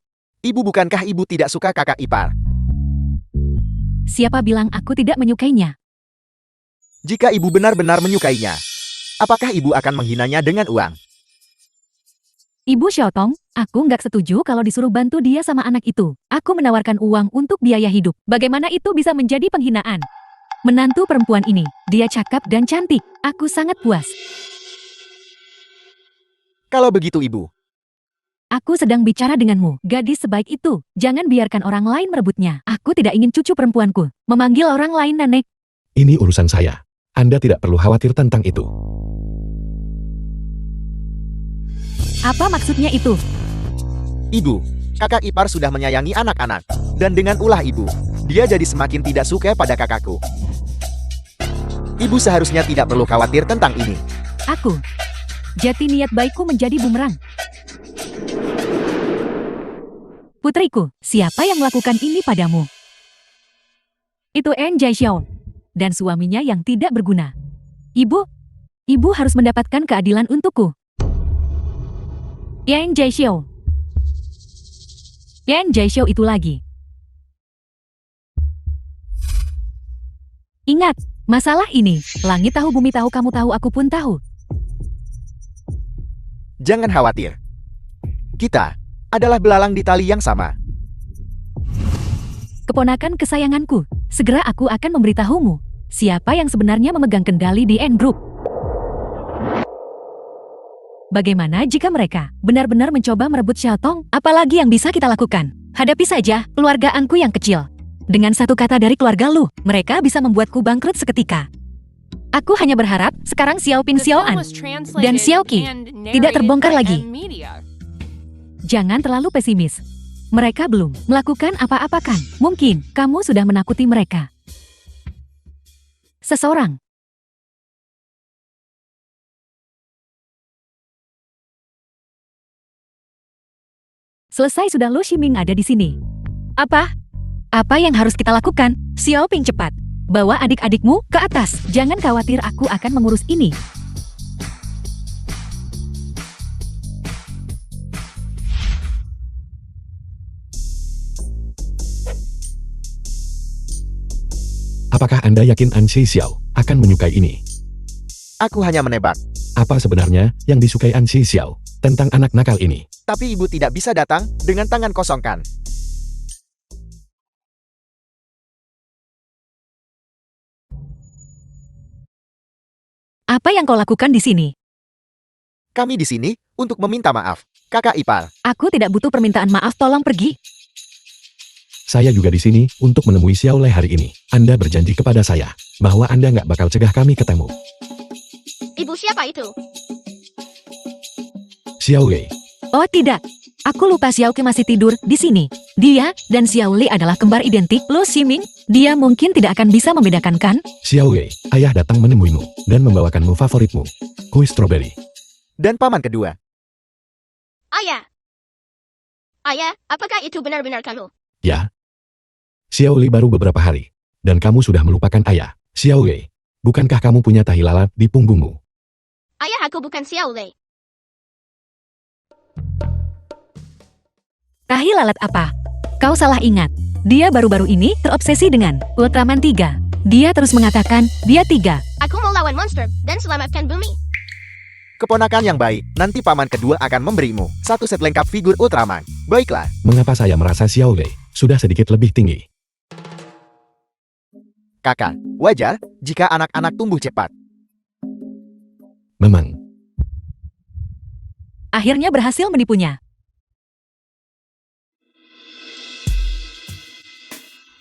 Ibu, bukankah ibu tidak suka kakak ipar? Siapa bilang aku tidak menyukainya? Jika ibu benar-benar menyukainya, apakah ibu akan menghinanya dengan uang? Ibu Xiaotong, aku nggak setuju kalau disuruh bantu dia sama anak itu. Aku menawarkan uang untuk biaya hidup. Bagaimana itu bisa menjadi penghinaan? Menantu perempuan ini, dia cakep dan cantik. Aku sangat puas. Kalau begitu ibu, Aku sedang bicara denganmu, gadis sebaik itu. Jangan biarkan orang lain merebutnya. Aku tidak ingin cucu perempuanku memanggil orang lain nenek. Ini urusan saya. Anda tidak perlu khawatir tentang itu. Apa maksudnya itu? ibu, kakak ipar sudah menyayangi anak-anak. Dan dengan ulah ibu, dia jadi semakin tidak suka pada kakakku. Ibu seharusnya tidak perlu khawatir tentang ini. Aku. Jati niat baikku menjadi bumerang. Putriku, siapa yang melakukan ini padamu? Itu En Jaixiao dan suaminya yang tidak berguna. Ibu harus mendapatkan keadilan untukku. Yan Jaixiao itu lagi. Ingat, masalah ini, langit tahu, bumi tahu, kamu tahu, aku pun tahu. Jangan khawatir. Kita adalah belalang di tali yang sama. Keponakan kesayanganku, segera aku akan memberitahumu siapa yang sebenarnya memegang kendali di N Group. Bagaimana jika mereka benar-benar mencoba merebut Xiaotong? Apalagi yang bisa kita lakukan? Hadapi saja keluarga Angku yang kecil. Dengan satu kata dari keluarga Lu, mereka bisa membuatku bangkrut seketika. Aku hanya berharap sekarang Xiaoping The film Xiaoan was translated dan Xiaoqi and tidak narrated terbongkar by lagi. M-Media. Jangan terlalu pesimis. Mereka belum melakukan apa-apa kan? Mungkin kamu sudah menakuti mereka. Seseorang. Selesai sudah, Lu Ximing ada di sini. Apa? Apa yang harus kita lakukan? Xiaoping, cepat. Bawa adik-adikmu ke atas. Jangan khawatir, aku akan mengurus ini. Apakah Anda yakin An Xiao akan menyukai ini? Aku hanya menebak. Apa sebenarnya yang disukai An Xiao tentang anak nakal ini? Tapi ibu tidak bisa datang dengan tangan kosong kan? Apa yang kau lakukan di sini? Kami di sini untuk meminta maaf, kakak ipar. Aku tidak butuh permintaan maaf, tolong pergi. Saya juga di sini untuk menemui Xiao Lei hari ini. Anda berjanji kepada saya bahwa Anda nggak bakal cegah kami ketemu. Ibu siapa itu? Xiao Lei, Oh tidak, aku lupa Xiaoqi masih tidur di sini. Dia dan Xiao Li adalah kembar identik. Lu Ximing, dia mungkin tidak akan bisa membedakan kan? Xiao Lei, ayah datang menemuimu dan membawakanmu favoritmu, kue stroberi. Dan paman kedua. Ayah. Ayah, apakah itu benar-benar kamu? Ya. Xiao Lei baru beberapa hari, dan kamu sudah melupakan ayah. Xiao Lei, bukankah kamu punya tahi lalat di punggungmu? Ayah, aku bukan Xiao Lei. Tahi lalat apa? Kau salah ingat. Dia baru-baru ini terobsesi dengan Ultraman 3. Dia terus mengatakan, dia 3. Aku mau lawan monster dan selamatkan bumi. Keponakan yang baik, nanti paman kedua akan memberimu satu set lengkap figur Ultraman. Baiklah, Mengapa saya merasa Xiao Lei sudah sedikit lebih tinggi? kakak. Wajar jika anak-anak tumbuh cepat. Memang, Akhirnya berhasil menipunya.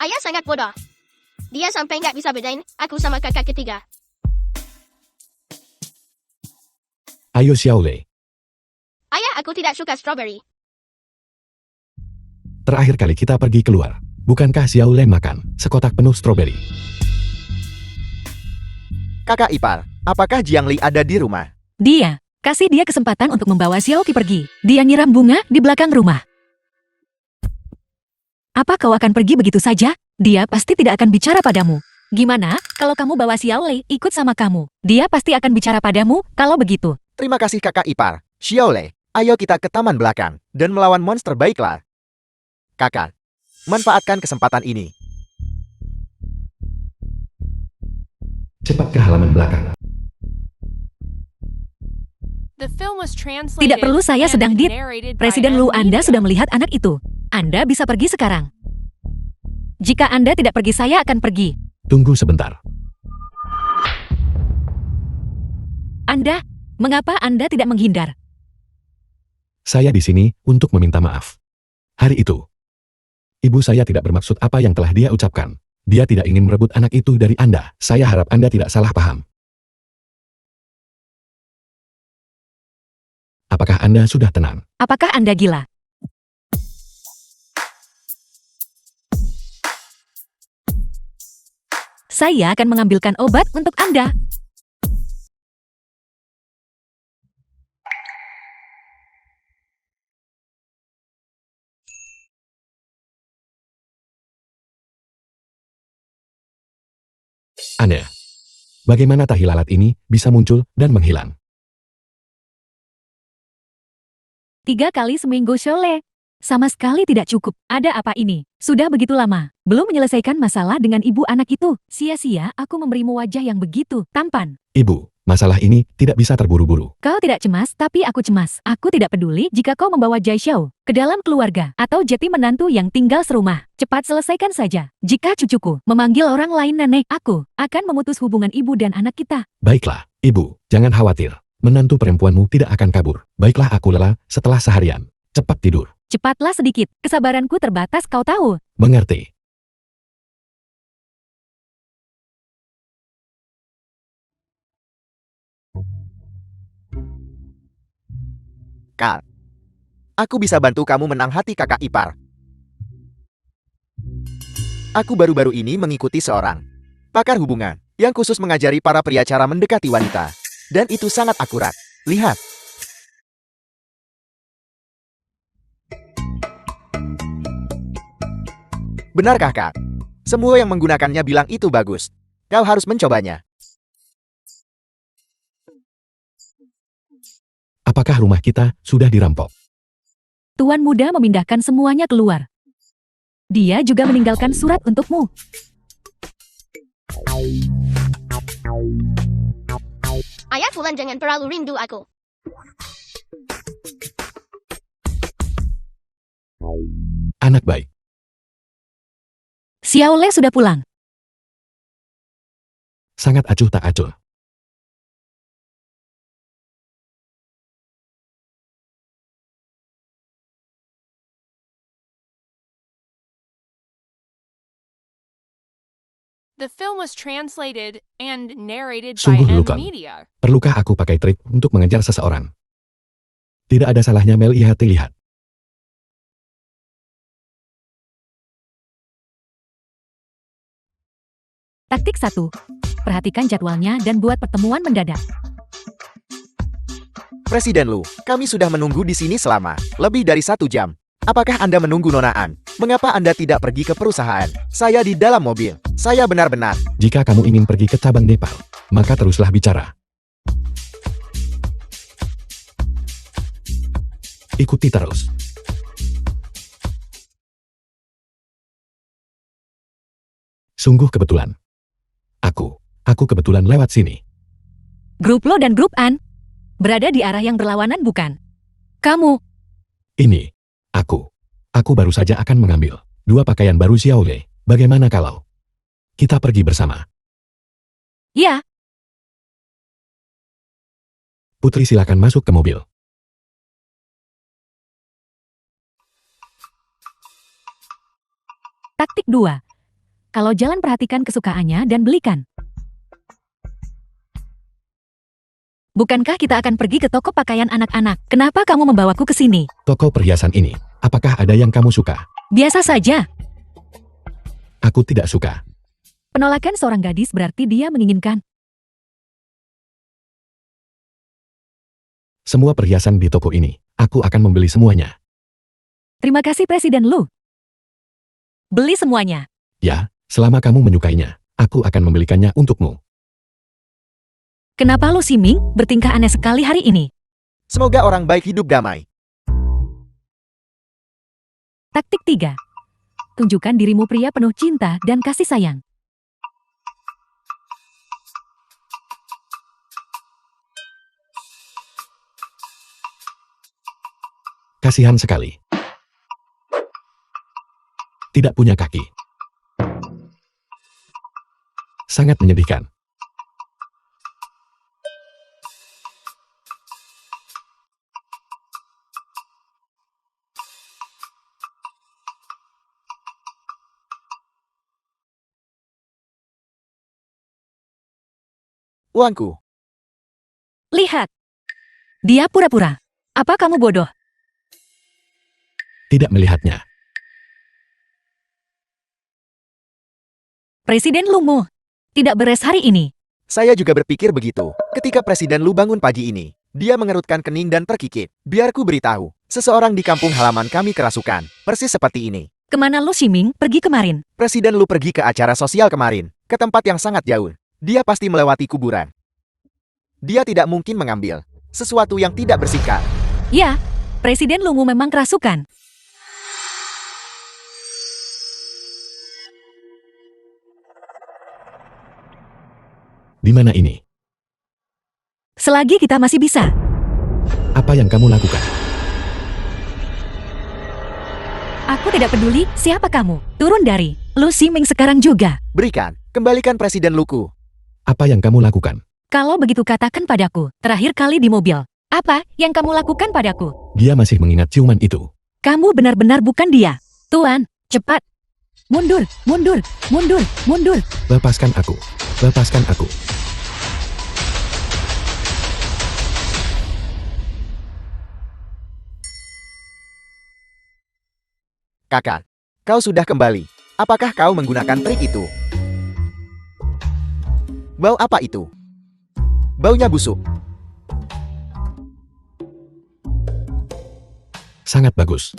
Ayah sangat bodoh. Dia sampai nggak bisa bedain aku sama kakak ketiga. ayo Xiao Lei, Ayah, aku tidak suka strawberry. terakhir kali kita pergi keluar, bukankah Xiao Lei makan sekotak penuh stroberi? Kakak ipar, apakah Jiang Li ada di rumah? Dia, kasih dia kesempatan untuk membawa Xiaoqi pergi. Dia nyiram bunga di belakang rumah. Apa kau akan pergi begitu saja? Dia pasti tidak akan bicara padamu. Gimana kalau kamu bawa Xiao Lei ikut sama kamu? Dia pasti akan bicara padamu kalau begitu. Terima kasih kakak ipar. Xiao Lei, ayo kita ke taman belakang dan melawan monster, baiklah. Kakak, manfaatkan kesempatan ini. Cepat ke halaman belakang. The film was translated Tidak perlu saya and sedang dit. narrated by Presiden M Lu Anda Media. sudah melihat anak itu. Anda bisa pergi sekarang. Jika Anda tidak pergi, saya akan pergi. Tunggu sebentar. Anda, mengapa Anda tidak menghindar? Saya di sini untuk meminta maaf. Hari itu, ibu saya tidak bermaksud apa yang telah dia ucapkan. Dia tidak ingin merebut anak itu dari Anda. Saya harap Anda tidak salah paham. Apakah Anda sudah tenang? Apakah Anda gila? Saya akan mengambilkan obat untuk Anda. Aneh. Bagaimana tahi lalat ini bisa muncul dan menghilang? 3 kali seminggu, Shole. Sama sekali tidak cukup. Ada apa ini? Sudah begitu lama. Belum menyelesaikan masalah dengan ibu anak itu. Sia-sia aku memberimu wajah yang begitu tampan. Ibu, masalah ini tidak bisa terburu-buru. Kau tidak cemas, tapi aku cemas. Aku tidak peduli jika kau membawa Jai Xiao ke dalam keluarga atau jeti menantu yang tinggal serumah. Cepat selesaikan saja. Jika cucuku memanggil orang lain nenek, aku akan memutus hubungan ibu dan anak kita. Baiklah, Ibu, jangan khawatir. Menantu perempuanmu tidak akan kabur. Baiklah, aku lelah setelah seharian. Cepat tidur. Cepatlah sedikit. Kesabaranku terbatas, kau tahu. Mengerti? Kak, aku bisa bantu kamu menang hati kakak ipar. Aku baru-baru ini mengikuti seorang pakar hubungan yang khusus mengajari para pria cara mendekati wanita. Dan itu sangat akurat. Lihat. Benarkah, Kak? Semua yang menggunakannya bilang itu bagus. Kau harus mencobanya. Apakah rumah kita sudah dirampok? Tuan muda memindahkan semuanya keluar. Dia juga meninggalkan surat untukmu. Ayah Fulan jangan terlalu rindu aku. Anak baik. Xiaole sudah pulang. Sangat acuh tak acuh. The film was translated and narrated by Sungguh M lukan. Media. Perlukah aku pakai trik untuk mengejar seseorang? Tidak ada salahnya melihat. Taktik 1. Perhatikan jadwalnya dan buat pertemuan mendadak. Presiden Lu, kami sudah menunggu di sini selama lebih dari 1 jam. Apakah Anda menunggu Nona An? Mengapa Anda tidak pergi ke perusahaan? Saya di dalam mobil. Saya benar-benar. Jika kamu ingin pergi ke cabang Nepal, maka teruslah bicara. Ikuti terus. Sungguh kebetulan. Aku kebetulan lewat sini. Grup Lo dan Grup An berada di arah yang berlawanan, bukan? Kamu, Ini, aku baru saja akan mengambil 2 pakaian baru Xiaole. Bagaimana kalau kita pergi bersama? ya, Putri, silakan masuk ke mobil. taktik 2. Kalau jalan perhatikan kesukaannya dan belikan. Bukankah kita akan pergi ke toko pakaian anak-anak? Kenapa kamu membawaku ke sini? Toko perhiasan ini, apakah ada yang kamu suka? Biasa saja. Aku tidak suka. Penolakan seorang gadis berarti dia menginginkan. Semua perhiasan di toko ini, aku akan membeli semuanya. Terima kasih Presiden Lu. Beli semuanya. Ya, selama kamu menyukainya, aku akan membelikannya untukmu. Kenapa Lu Siming bertingkah aneh sekali hari ini? Semoga orang baik hidup damai. Taktik 3. Tunjukkan dirimu pria penuh cinta dan kasih sayang. Kasihan sekali. Tidak punya kaki. Sangat menyedihkan. Uangku. Lihat. Dia pura-pura. Apa kamu bodoh? Tidak melihatnya. Presiden Lumu. Tidak beres hari ini. Saya juga berpikir begitu. Ketika Presiden Lu bangun pagi ini, dia mengerutkan kening dan terkikik. Biar ku beritahu, seseorang di kampung halaman kami kerasukan. Persis seperti ini. Kemana Lu Ximing pergi kemarin? Presiden Lu pergi ke acara sosial kemarin, ke tempat yang sangat jauh. Dia pasti melewati kuburan. Dia tidak mungkin mengambil sesuatu yang tidak bersikat. Ya, Presiden Lumu memang kerasukan. Di mana ini? Selagi kita masih bisa. Apa yang kamu lakukan? Aku tidak peduli siapa kamu. Turun dari Lu Ximing sekarang juga. Berikan, kembalikan Presiden Luku. Apa yang kamu lakukan? Kalau begitu katakan padaku, terakhir kali di mobil. Apa yang kamu lakukan padaku? Dia masih mengingat ciuman itu. Kamu benar-benar bukan dia. Tuan, cepat. Mundur, mundur, mundur, mundur. Lepaskan aku. Lepaskan aku. Kakak, kau sudah kembali. Apakah kau menggunakan trik itu? Bau apa itu? Baunya busuk. Sangat bagus.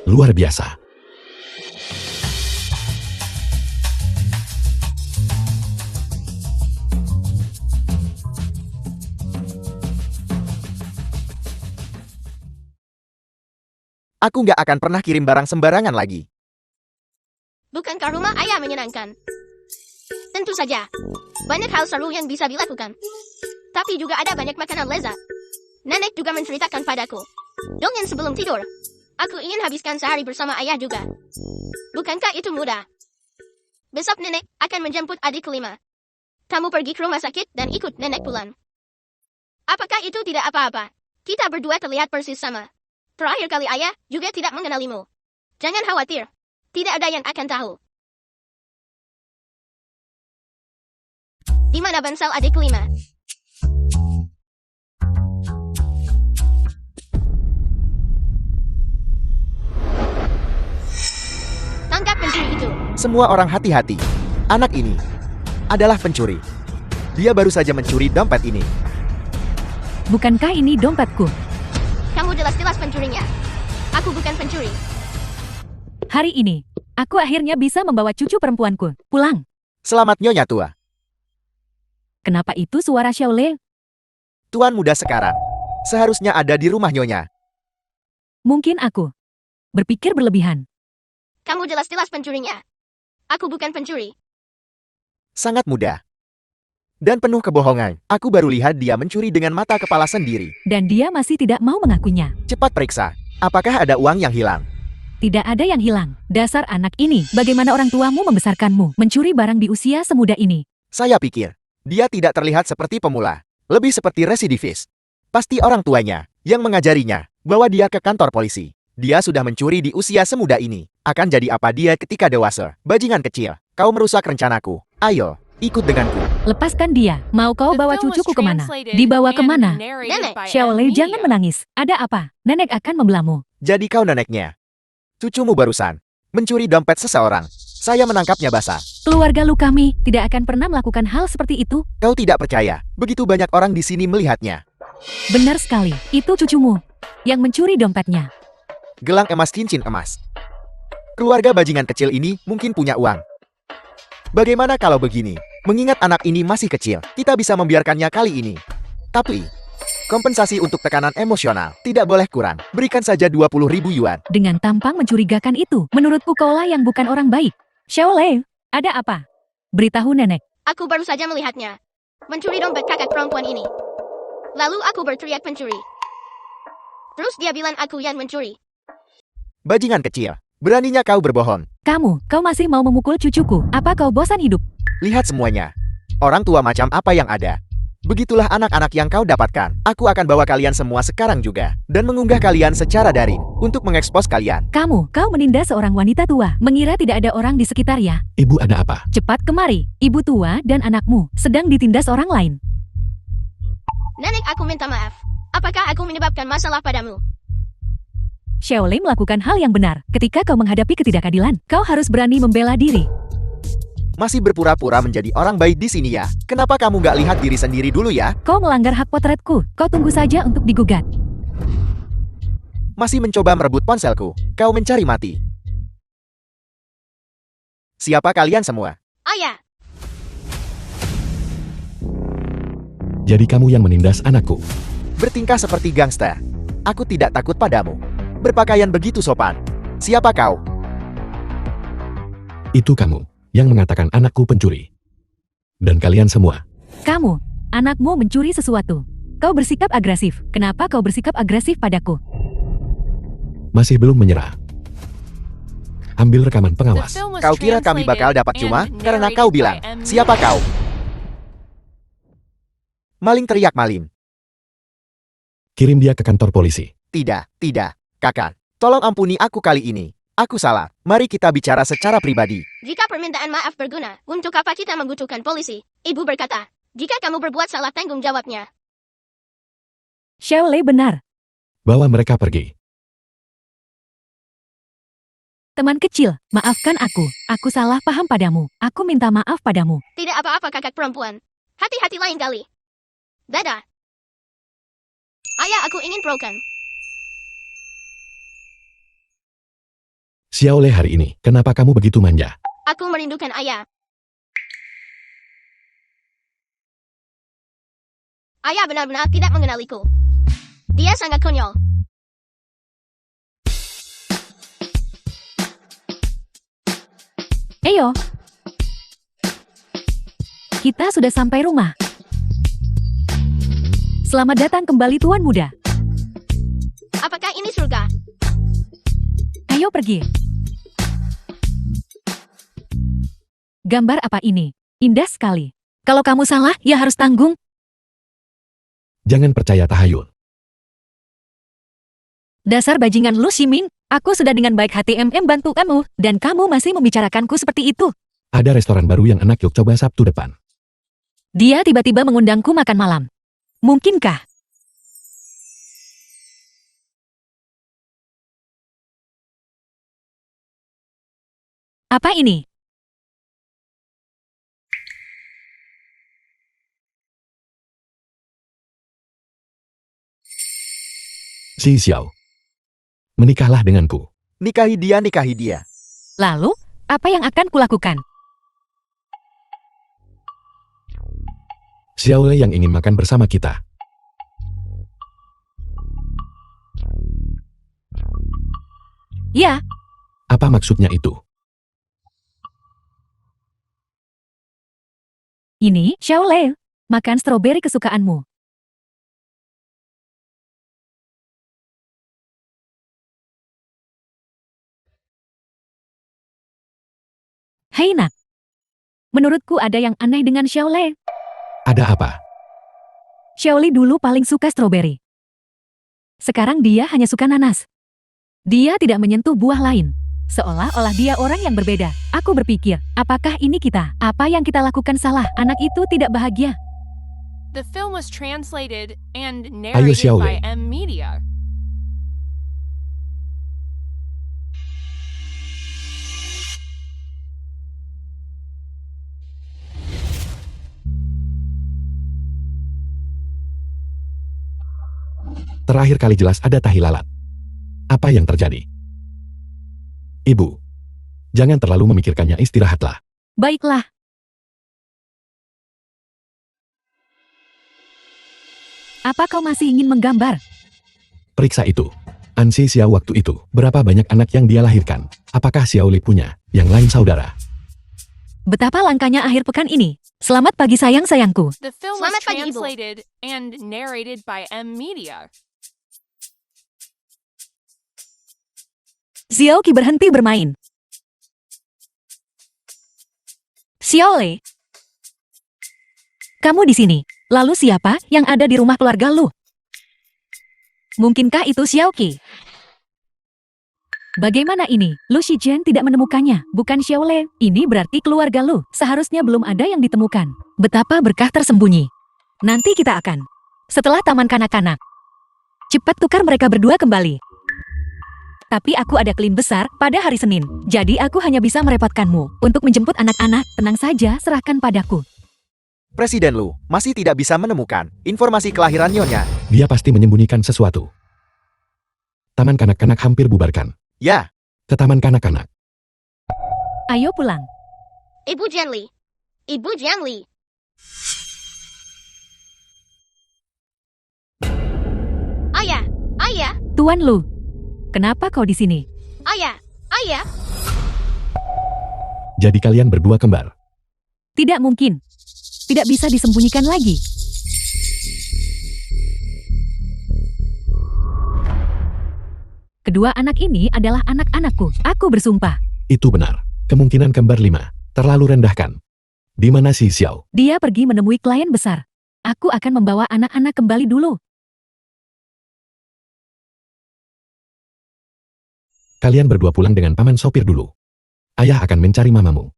Luar biasa. Aku nggak akan pernah kirim barang sembarangan lagi. Bukankah rumah ayah menyenangkan? Tentu saja. Banyak hal seru yang bisa dilakukan. Tapi juga ada banyak makanan lezat. Nenek juga menceritakan padaku. Dongeng sebelum tidur. Aku ingin habiskan sehari bersama ayah juga. Bukankah itu mudah? Besok nenek akan menjemput adik kelima. Kamu pergi ke rumah sakit dan ikut nenek pulang. Apakah itu tidak apa-apa? Kita berdua terlihat persis sama. Terakhir kali ayah juga tidak mengenalimu. Jangan khawatir. Tidak ada yang akan tahu. Di mana bansal adik kelima? Tangkap pencuri itu. Semua orang hati-hati. Anak ini adalah pencuri. Dia baru saja mencuri dompet ini. Bukankah ini dompetku? Kamu jelas-jelas pencurinya. Aku bukan pencuri. Hari ini, aku akhirnya bisa membawa cucu perempuanku pulang. Selamat Nyonya Tua. Kenapa itu suara Xiaole? Tuan muda sekarang seharusnya ada di rumah Nyonya. Mungkin aku berpikir berlebihan. Kamu jelas-jelas pencurinya. Aku bukan pencuri. Sangat mudah. Dan penuh kebohongan. Aku baru lihat dia mencuri dengan mata kepala sendiri. Dan dia masih tidak mau mengakuinya. Cepat periksa. Apakah ada uang yang hilang? Tidak ada yang hilang. Dasar anak ini, bagaimana orang tuamu membesarkanmu, mencuri barang di usia semuda ini? Saya pikir, dia tidak terlihat seperti pemula. Lebih seperti residivis. Pasti orang tuanya yang mengajarinya bawa dia ke kantor polisi. Dia sudah mencuri di usia semuda ini. Akan jadi apa dia ketika dewasa? Bajingan kecil, kau merusak rencanaku. Ayo, ikut denganku. Lepaskan dia. Mau kau The bawa film was cucuku kemana? translated Dibawa and kemana? narrated Nenek. by Xiaole, M jangan Media. menangis. Ada apa? Nenek akan membelamu. Jadi kau neneknya. Cucumu barusan mencuri dompet seseorang. Saya menangkapnya basah. Keluarga lu kami tidak akan pernah melakukan hal seperti itu. Kau tidak percaya. Begitu banyak orang di sini melihatnya. Benar sekali. Itu cucumu yang mencuri dompetnya. Gelang emas, cincin emas. Keluarga bajingan kecil ini mungkin punya uang. Bagaimana kalau begini? Mengingat anak ini masih kecil, kita bisa membiarkannya kali ini. Tapi, Kompensasi untuk tekanan emosional. Tidak boleh kurang. Berikan saja 20.000 yuan. Dengan tampang mencurigakan itu, menurutku kaulah yang bukan orang baik. Xiaolei, ada apa? Beritahu nenek. Aku baru saja melihatnya. Mencuri dompet kakak perempuan ini. Lalu aku berteriak pencuri. Terus dia bilang aku yang mencuri. Bajingan kecil. Beraninya kau berbohong. Kau masih mau memukul cucuku? Apa kau bosan hidup? Lihat semuanya. Orang tua macam apa yang ada. Begitulah anak-anak yang kau dapatkan. Aku akan bawa kalian semua sekarang juga. Dan mengunggah kalian secara daring. Untuk mengekspos kalian. Kau menindas seorang wanita tua. Mengira tidak ada orang di sekitar ya? Ibu ada apa? Cepat kemari. Ibu tua dan anakmu sedang ditindas orang lain. Nenek, aku minta maaf. Apakah aku menyebabkan masalah padamu? Xiaolei melakukan hal yang benar. Ketika kau menghadapi ketidakadilan, kau harus berani membela diri. Masih berpura-pura menjadi orang baik di sini ya. Kenapa kamu nggak lihat diri sendiri dulu ya? Kau melanggar hak potretku. Kau tunggu saja untuk digugat. Masih mencoba merebut ponselku. Kau mencari mati. Siapa kalian semua? Ayah, Jadi kamu yang menindas anakku. Bertingkah seperti gangster. Aku tidak takut padamu. Berpakaian begitu sopan. Siapa kau? Itu kamu yang mengatakan anakku pencuri. Dan kalian semua. Kamu, anakmu mencuri sesuatu. Kau bersikap agresif. Kenapa kau bersikap agresif padaku? Masih belum menyerah. Ambil rekaman The pengawas. film was Kau kira kami bakal translated dapat cuma and karena narrated kau by bilang, M. siapa kau? Maling teriak maling. Kirim dia ke kantor polisi. Tidak, kakak. Tolong ampuni aku kali ini. Aku salah. Mari kita bicara secara pribadi. jika permintaan maaf berguna, untuk apa kita membutuhkan polisi? Ibu berkata, jika kamu berbuat salah tanggung jawabnya. Xiaolei benar. Bawa mereka pergi. Teman kecil, maafkan aku. Aku salah paham padamu. Aku minta maaf padamu. Tidak apa-apa kakak perempuan. Hati-hati lain kali. Dadah. Ayah, aku ingin broken. Xiaolei hari ini, kenapa kamu begitu manja? Aku merindukan ayah. Ayah benar-benar tidak mengenaliku. Dia sangat konyol. Eyo. Kita sudah sampai rumah. Selamat datang kembali Tuan Muda. Apakah ini surga? Ayo pergi. Gambar apa ini? Indah sekali. Kalau kamu salah, ya harus tanggung. Jangan percaya tahayul. Dasar bajingan lu, Ximing. Aku sudah dengan baik hati bantu kamu, dan kamu masih membicarakanku seperti itu. Ada restoran baru yang enak yuk coba Sabtu depan. Dia tiba-tiba mengundangku makan malam. Mungkinkah? Apa ini? Si Xiao. Menikahlah denganku. Nikahi dia. Lalu, apa yang akan kulakukan? Xiaolei yang ingin makan bersama kita. Ya, Apa maksudnya itu? ini, Xiaolei. Makan stroberi kesukaanmu. Hei nak. Menurutku ada yang aneh dengan Xiaolei. Ada apa? Xiaolei dulu paling suka stroberi. Sekarang dia hanya suka nanas. Dia tidak menyentuh buah lain. Seolah-olah dia orang yang berbeda. Aku berpikir, apakah ini kita? Apa yang kita lakukan salah? Anak itu tidak bahagia. The film was translated and Ayo narrated Xiaolei. by M. Media. Terakhir kali jelas ada tahi lalat. Apa yang terjadi? Ibu, jangan terlalu memikirkannya, istirahatlah. Baiklah. Apa kau masih ingin menggambar? Periksa itu. Ansi Xiao waktu itu, berapa banyak anak yang dia lahirkan? Apakah Xiao Li punya yang lain saudara? Betapa langkanya akhir pekan ini. Selamat pagi sayang-sayangku. The film was Selamat pagi, Ibu. translated and narrated by M Media. Xiao Qi berhenti bermain. Xiao Lei, kamu di sini. Lalu siapa yang ada di rumah keluarga lu? Mungkinkah itu Xiao Qi? Bagaimana ini? Lu Shijian tidak menemukannya, bukan Xiao Lei. Ini berarti keluarga lu. Seharusnya belum ada yang ditemukan. Betapa berkah tersembunyi. Nanti kita akan. Setelah taman kanak-kanak. Cepat tukar mereka berdua kembali. Tapi aku ada klien besar pada hari Senin. Jadi aku hanya bisa merepotkanmu. Untuk menjemput anak-anak, tenang saja, serahkan padaku. Presiden Lu masih tidak bisa menemukan informasi kelahiran Nyonya. Dia pasti menyembunyikan sesuatu. Taman kanak-kanak hampir bubarkan. Ya, Ke taman kanak-kanak. Ayo pulang. Ibu Jianli. Ibu Jianli. Ayah, ayah, Tuan Lu, kenapa kau di sini? ayah, ayah. Jadi kalian berdua kembar. Tidak mungkin. Tidak bisa disembunyikan lagi. Kedua anak ini adalah anak-anakku. Aku bersumpah. Itu benar. Kemungkinan kembar 5. Terlalu rendahkan. Di mana si Xiao? Dia pergi menemui klien besar. Aku akan membawa anak-anak kembali dulu. Kalian berdua pulang dengan paman sopir dulu. Ayah akan mencari mamamu.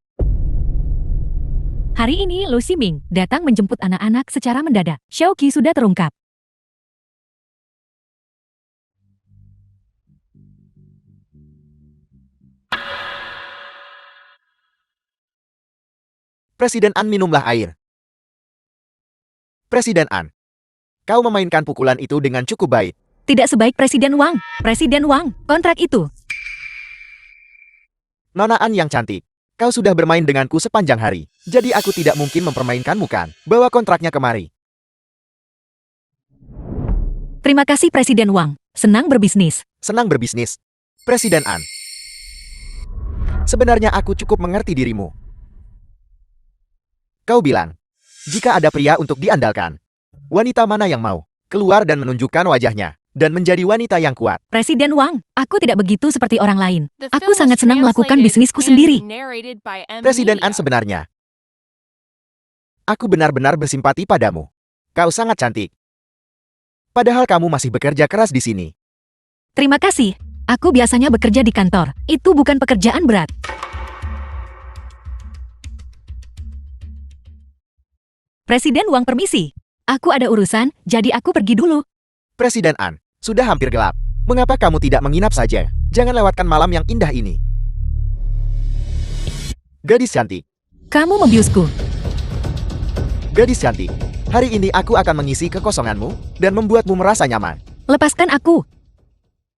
Hari ini Lu Ximing datang menjemput anak-anak secara mendadak. Xiao Qi sudah terungkap. Presiden An, minumlah air. Presiden An, kau memainkan pukulan itu dengan cukup baik. Tidak sebaik Presiden Wang. Presiden Wang, kontrak itu. Nona An yang cantik, kau sudah bermain denganku sepanjang hari. Jadi aku tidak mungkin mempermainkanmu kan? Bawa kontraknya kemari. Terima kasih Presiden Wang. Senang berbisnis. Senang berbisnis. Presiden An, sebenarnya aku cukup mengerti dirimu. Kau bilang, jika ada pria untuk diandalkan, wanita mana yang mau keluar dan menunjukkan wajahnya, dan menjadi wanita yang kuat? Presiden Wang, aku tidak begitu seperti orang lain. The Aku film sangat was senang melakukan translated bisnisku and sendiri. narrated by M Presiden Media. An, sebenarnya, aku benar-benar bersimpati padamu. Kau sangat cantik. Padahal kamu masih bekerja keras di sini. Terima kasih. Aku biasanya bekerja di kantor. Itu bukan pekerjaan berat. Presiden Wang permisi. Aku ada urusan, jadi aku pergi dulu. Presiden An, sudah hampir gelap. Mengapa kamu tidak menginap saja? Jangan lewatkan malam yang indah ini. Gadis cantik, Kamu membiusku. gadis cantik. Hari ini aku akan mengisi kekosonganmu dan membuatmu merasa nyaman. Lepaskan aku.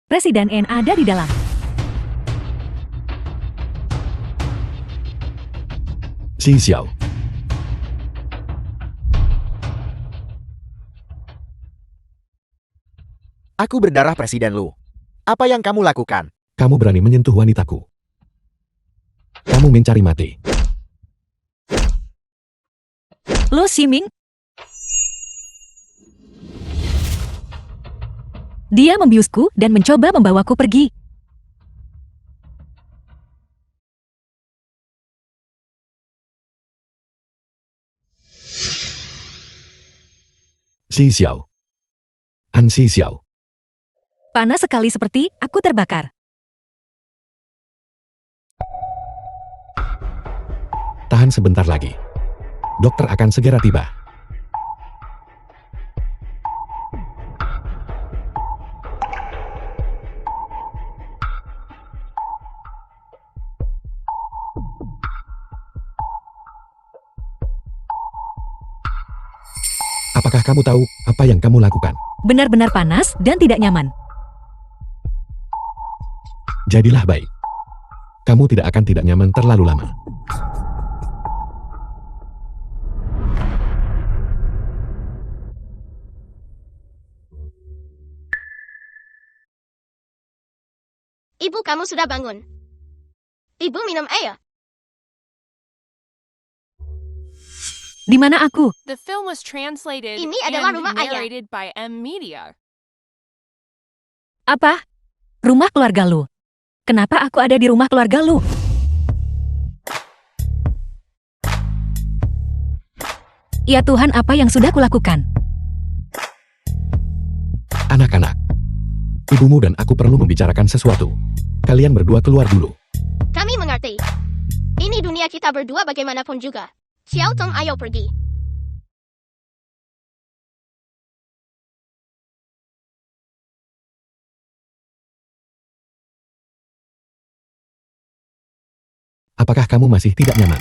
Presiden N ada di dalam. Si Xiao. Aku berdarah Presiden Lu. Apa yang kamu lakukan? Kamu berani menyentuh wanitaku. Kamu mencari mati. Lu Ximing. Dia membiusku dan mencoba membawaku pergi. Si Xiao. An Si Xiao. Panas sekali seperti aku terbakar. Tahan sebentar lagi. Dokter akan segera tiba. Apakah kamu tahu apa yang kamu lakukan? Benar-benar panas dan tidak nyaman. Jadilah baik. Kamu tidak akan tidak nyaman terlalu lama. Ibu kamu sudah bangun. Ibu minum air. Di mana aku? The film was translated Ini adalah and rumah ayah. narrated by M Media. Apa? Rumah keluarga lu. Kenapa aku ada di rumah keluarga lu? Ya Tuhan, apa yang sudah kulakukan? Anak-anak. Ibumu dan aku perlu membicarakan sesuatu. Kalian berdua keluar dulu. Kami mengerti. Ini dunia kita berdua bagaimanapun juga. Xiao Tong, ayo pergi. Apakah kamu masih tidak nyaman?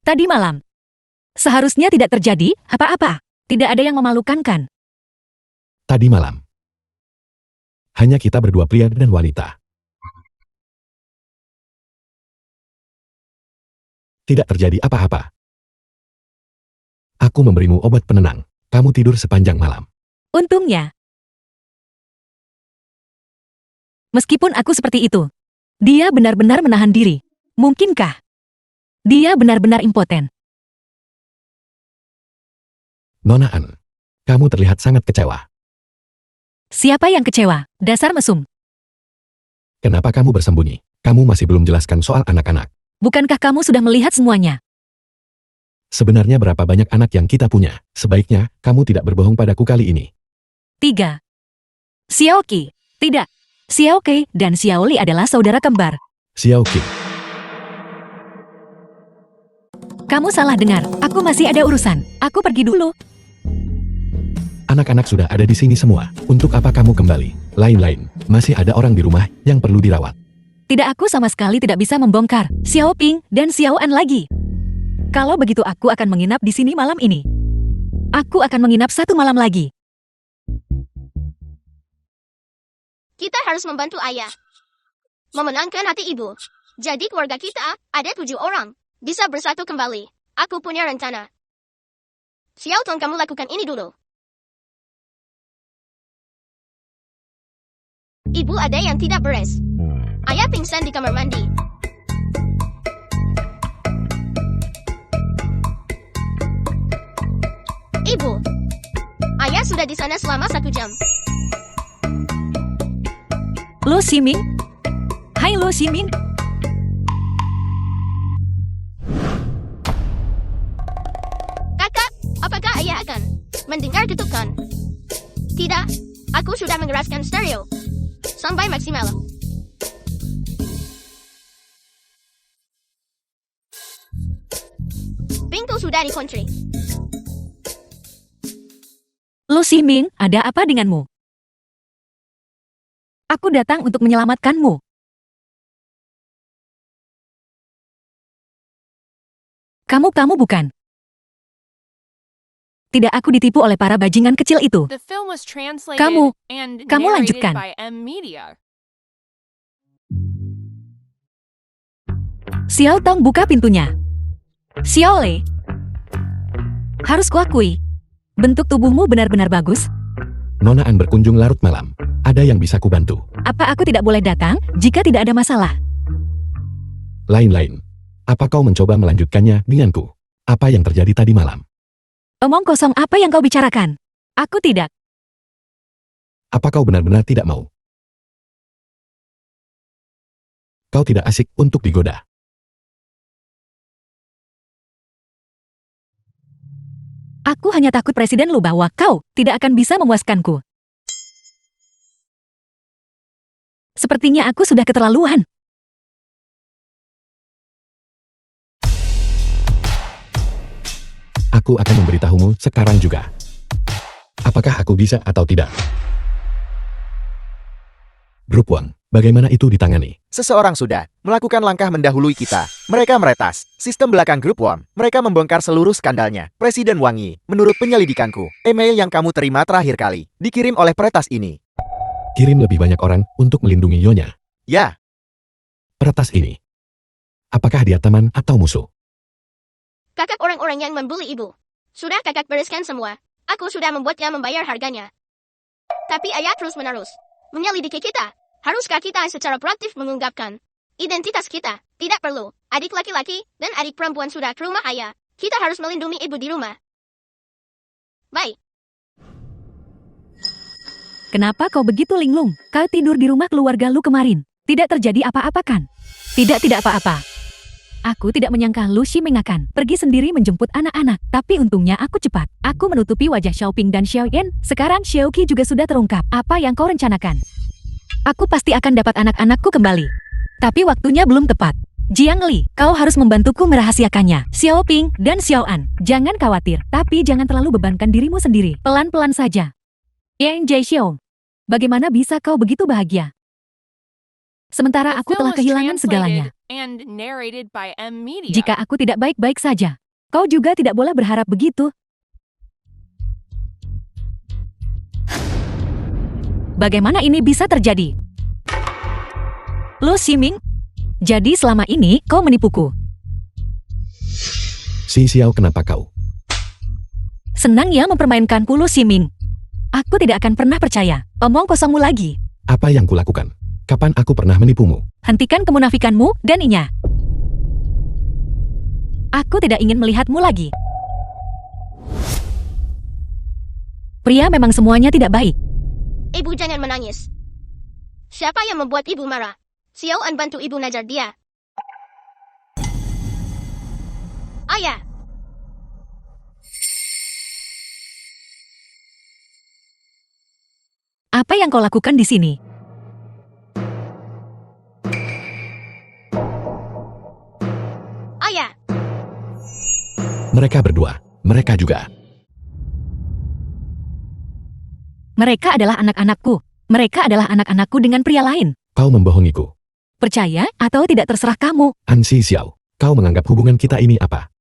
Tadi malam. Seharusnya tidak terjadi apa-apa. Tidak ada yang memalukan kan? Tadi malam. Hanya kita berdua pria dan wanita. Tidak terjadi apa-apa. Aku memberimu obat penenang. Kamu tidur sepanjang malam. Untungnya. Meskipun aku seperti itu, dia benar-benar menahan diri. Mungkinkah? Dia benar-benar impoten. Nona An, kamu terlihat sangat kecewa. Siapa yang kecewa? Dasar mesum. Kenapa kamu bersembunyi? Kamu masih belum jelaskan soal anak-anak. Bukankah kamu sudah melihat semuanya? Sebenarnya berapa banyak anak yang kita punya? Sebaiknya, kamu tidak berbohong padaku kali ini. 3. Xiaoqi. Tidak. Xiaoqi dan Xiaoli adalah saudara kembar. Xiaoqi, Kamu salah dengar. Aku masih ada urusan. Aku pergi dulu. anak-anak sudah ada di sini semua. Untuk apa kamu kembali? Lain-lain, masih ada orang di rumah yang perlu dirawat. Tidak, aku sama sekali tidak bisa membongkar Xiao Ping dan Xiao An lagi. Kalau begitu aku akan menginap di sini malam ini. Aku akan menginap 1 malam lagi. Kita harus membantu ayah. Memenangkan hati ibu. Jadi keluarga kita ada 7 orang. Bisa bersatu kembali. Aku punya rencana. Xiao Tong, kamu lakukan ini dulu. Ibu ada yang tidak beres. Ayah pingsan di kamar mandi. Ibu, ayah sudah di sana selama 1 jam. Lo Ximing? Hai Lo Ximing. Kakak, apakah ayah akan mendengar ketukan? Tidak, aku sudah mengeraskan stereo sampai maksimal. Pintu sudah dikunci. Lo Ximing, ada apa denganmu? Aku datang untuk menyelamatkanmu. Kamu bukan. Tidak, aku ditipu oleh para bajingan kecil itu. The film was translated Kamu and lanjutkan. narrated by M Media. Xiao Tong, buka pintunya. Xiao Lei. Harus kuakui, bentuk tubuhmu benar-benar bagus. Nona An berkunjung larut malam. Ada yang bisa kubantu? Apa aku tidak boleh datang jika tidak ada masalah? Lain-lain. Apa kau mencoba melanjutkannya denganku? Apa yang terjadi tadi malam? Omong kosong, apa yang kau bicarakan? Aku tidak. Apa kau benar-benar tidak mau? Kau tidak asik untuk digoda. Aku hanya takut Presiden lu bahwa kau tidak akan bisa memuaskanku. Sepertinya aku sudah keterlaluan. Aku akan memberitahumu sekarang juga. Apakah aku bisa atau tidak? Grup Wang, bagaimana itu ditangani? Seseorang sudah melakukan langkah mendahului kita. Mereka meretas sistem belakang grup Worm. Mereka membongkar seluruh skandalnya. Presiden Wang Yi, menurut penyelidikanku, email yang kamu terima terakhir kali dikirim oleh peretas ini. Kirim lebih banyak orang untuk melindungi Nyonya. Ya, Peretas ini. Apakah dia teman atau musuh? Kakak orang-orang yang membuli ibu. Sudah kakak bereskan semua. Aku sudah membuatnya membayar harganya. Tapi ayah terus-menerus menyelidiki kita. Haruskah kita secara proaktif mengungkapkan identitas kita? Tidak perlu. Adik laki-laki dan adik perempuan sudah ke rumah ayah. Kita harus melindungi ibu di rumah. Baik. Kenapa kau begitu linglung? Kau tidur di rumah keluarga lu kemarin. Tidak terjadi apa-apa kan? Tidak apa-apa. Aku tidak menyangka Lu Ximing akan pergi sendiri menjemput anak-anak. Tapi untungnya aku cepat. Aku menutupi wajah Xiaoping dan Xiaoyan. Sekarang Xiaoqi juga sudah terungkap. Apa yang kau rencanakan? Aku pasti akan dapat anak-anakku kembali. Tapi waktunya belum tepat. Jiang Li, kau harus membantuku merahasiakannya. Xiaoping dan Xiaoan, jangan khawatir. Tapi jangan terlalu bebankan dirimu sendiri. Pelan-pelan saja. Yang Jaixiao, bagaimana bisa kau begitu bahagia? Sementara The aku film telah was kehilangan segalanya. translated and narrated by M Media. Jika aku tidak baik-baik saja, kau juga tidak boleh berharap begitu. Bagaimana ini bisa terjadi? Lu Ximing, jadi selama ini kau menipuku. Si Xiao, kenapa kau? Senang ya mempermainkanku, Lu Ximing. Aku tidak akan pernah percaya. Omong kosongmu lagi. Apa yang kulakukan? Kapan aku pernah menipumu? Hentikan kemunafikanmu dan inya. Aku tidak ingin melihatmu lagi. Pria memang semuanya tidak baik. Ibu jangan menangis. Siapa yang membuat ibu marah? Xiaoan bantu ibu najar dia. Ayah. Apa yang kau lakukan di sini? Ayah. Mereka berdua. Mereka juga. Mereka adalah anak-anakku. Mereka adalah anak-anakku dengan pria lain. Kau membohongiku. Percaya atau tidak terserah kamu. An Si Xiao, kau menganggap hubungan kita ini apa?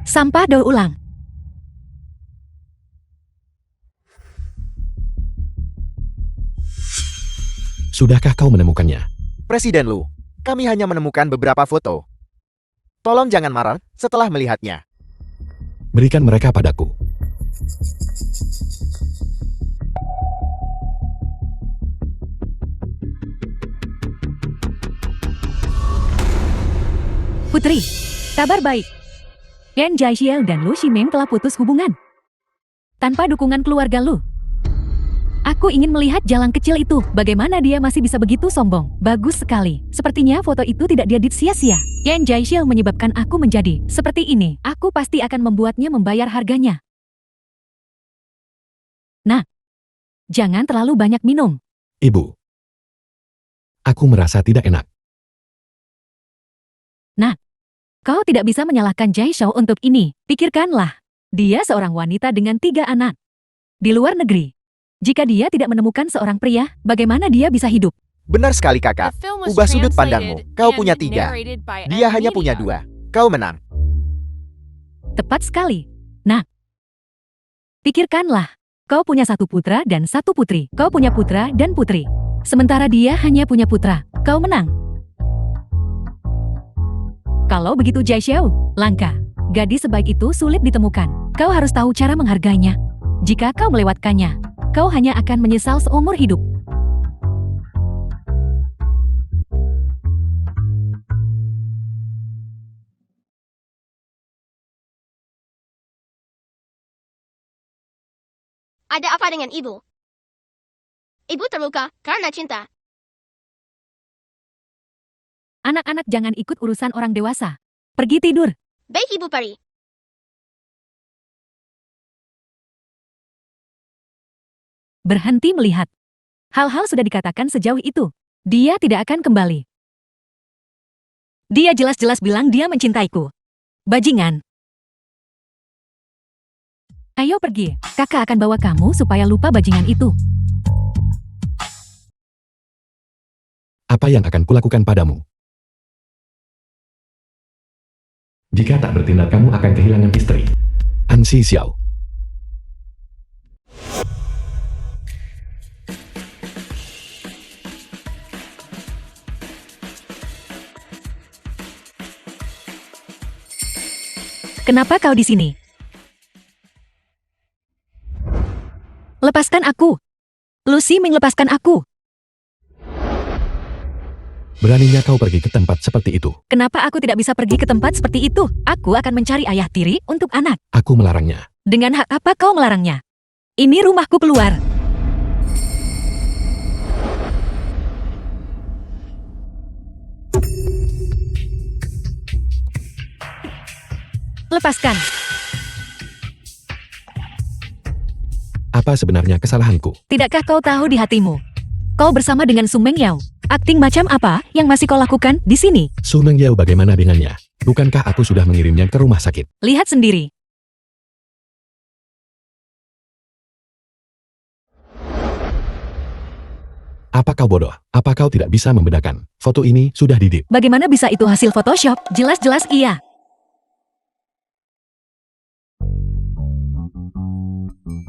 Sampah daur ulang. Sudahkah kau menemukannya? Presiden Lu, kami hanya menemukan beberapa foto. Tolong jangan marah setelah melihatnya. Berikan mereka padaku. Putri, kabar baik. Yan Jaixiao dan Lu Ximing telah putus hubungan. Tanpa dukungan keluarga Lu. Aku ingin melihat jalan kecil itu. Bagaimana dia masih bisa begitu sombong. Bagus sekali. Sepertinya foto itu tidak diedit sia-sia. Yan Jaixiao menyebabkan aku menjadi seperti ini. Aku pasti akan membuatnya membayar harganya. Nah, jangan terlalu banyak minum. Ibu. Aku merasa tidak enak. Kau tidak bisa menyalahkan Jaixiao untuk ini. Pikirkanlah. Dia seorang wanita dengan 3 anak. Di luar negeri. Jika dia tidak menemukan seorang pria, bagaimana dia bisa hidup? Benar sekali The kakak. film was Ubah sudut translated pandangmu. Kau and punya 3. narrated by Dia M hanya punya Media. 2. Kau menang. Tepat sekali. Nah, pikirkanlah. Kau punya 1 putra dan 1 putri. Kau punya putra dan putri. Sementara dia hanya punya putra. Kau menang. Kalau begitu Jaixiao, langka. Gadis sebaik itu sulit ditemukan. Kau harus tahu cara menghargainya. Jika kau melewatkannya, kau hanya akan menyesal seumur hidup. Ada apa dengan ibu? Ibu terluka karena cinta. Anak-anak jangan ikut urusan orang dewasa. Pergi tidur. Baik ibu peri. Berhenti melihat. Hal-hal sudah dikatakan sejauh itu. Dia tidak akan kembali. Dia jelas-jelas bilang dia mencintaiku. Bajingan. Ayo pergi. Kakak akan bawa kamu supaya lupa bajingan itu. Apa yang akan kulakukan padamu? Jika tak bertindak, kamu akan kehilangan istri. An Si Xiao. Kenapa kau di sini? Lepaskan aku. Lu Ximing, lepaskan aku. Beraninya kau pergi ke tempat seperti itu. Kenapa aku tidak bisa pergi ke tempat seperti itu? Aku akan mencari ayah tiri untuk anak. Aku melarangnya. Dengan hak apa kau melarangnya? Ini rumahku, keluar. Lepaskan. Apa sebenarnya kesalahanku? Tidakkah kau tahu di hatimu? Kau bersama dengan Su Mengyao. Akting macam apa yang masih kau lakukan di sini? Su Mengyao bagaimana dengannya? Bukankah aku sudah mengirimnya ke rumah sakit? Lihat sendiri. Apa kau bodoh? Apa kau tidak bisa membedakan? Foto ini sudah didit. Bagaimana bisa itu hasil Photoshop? Jelas-jelas iya.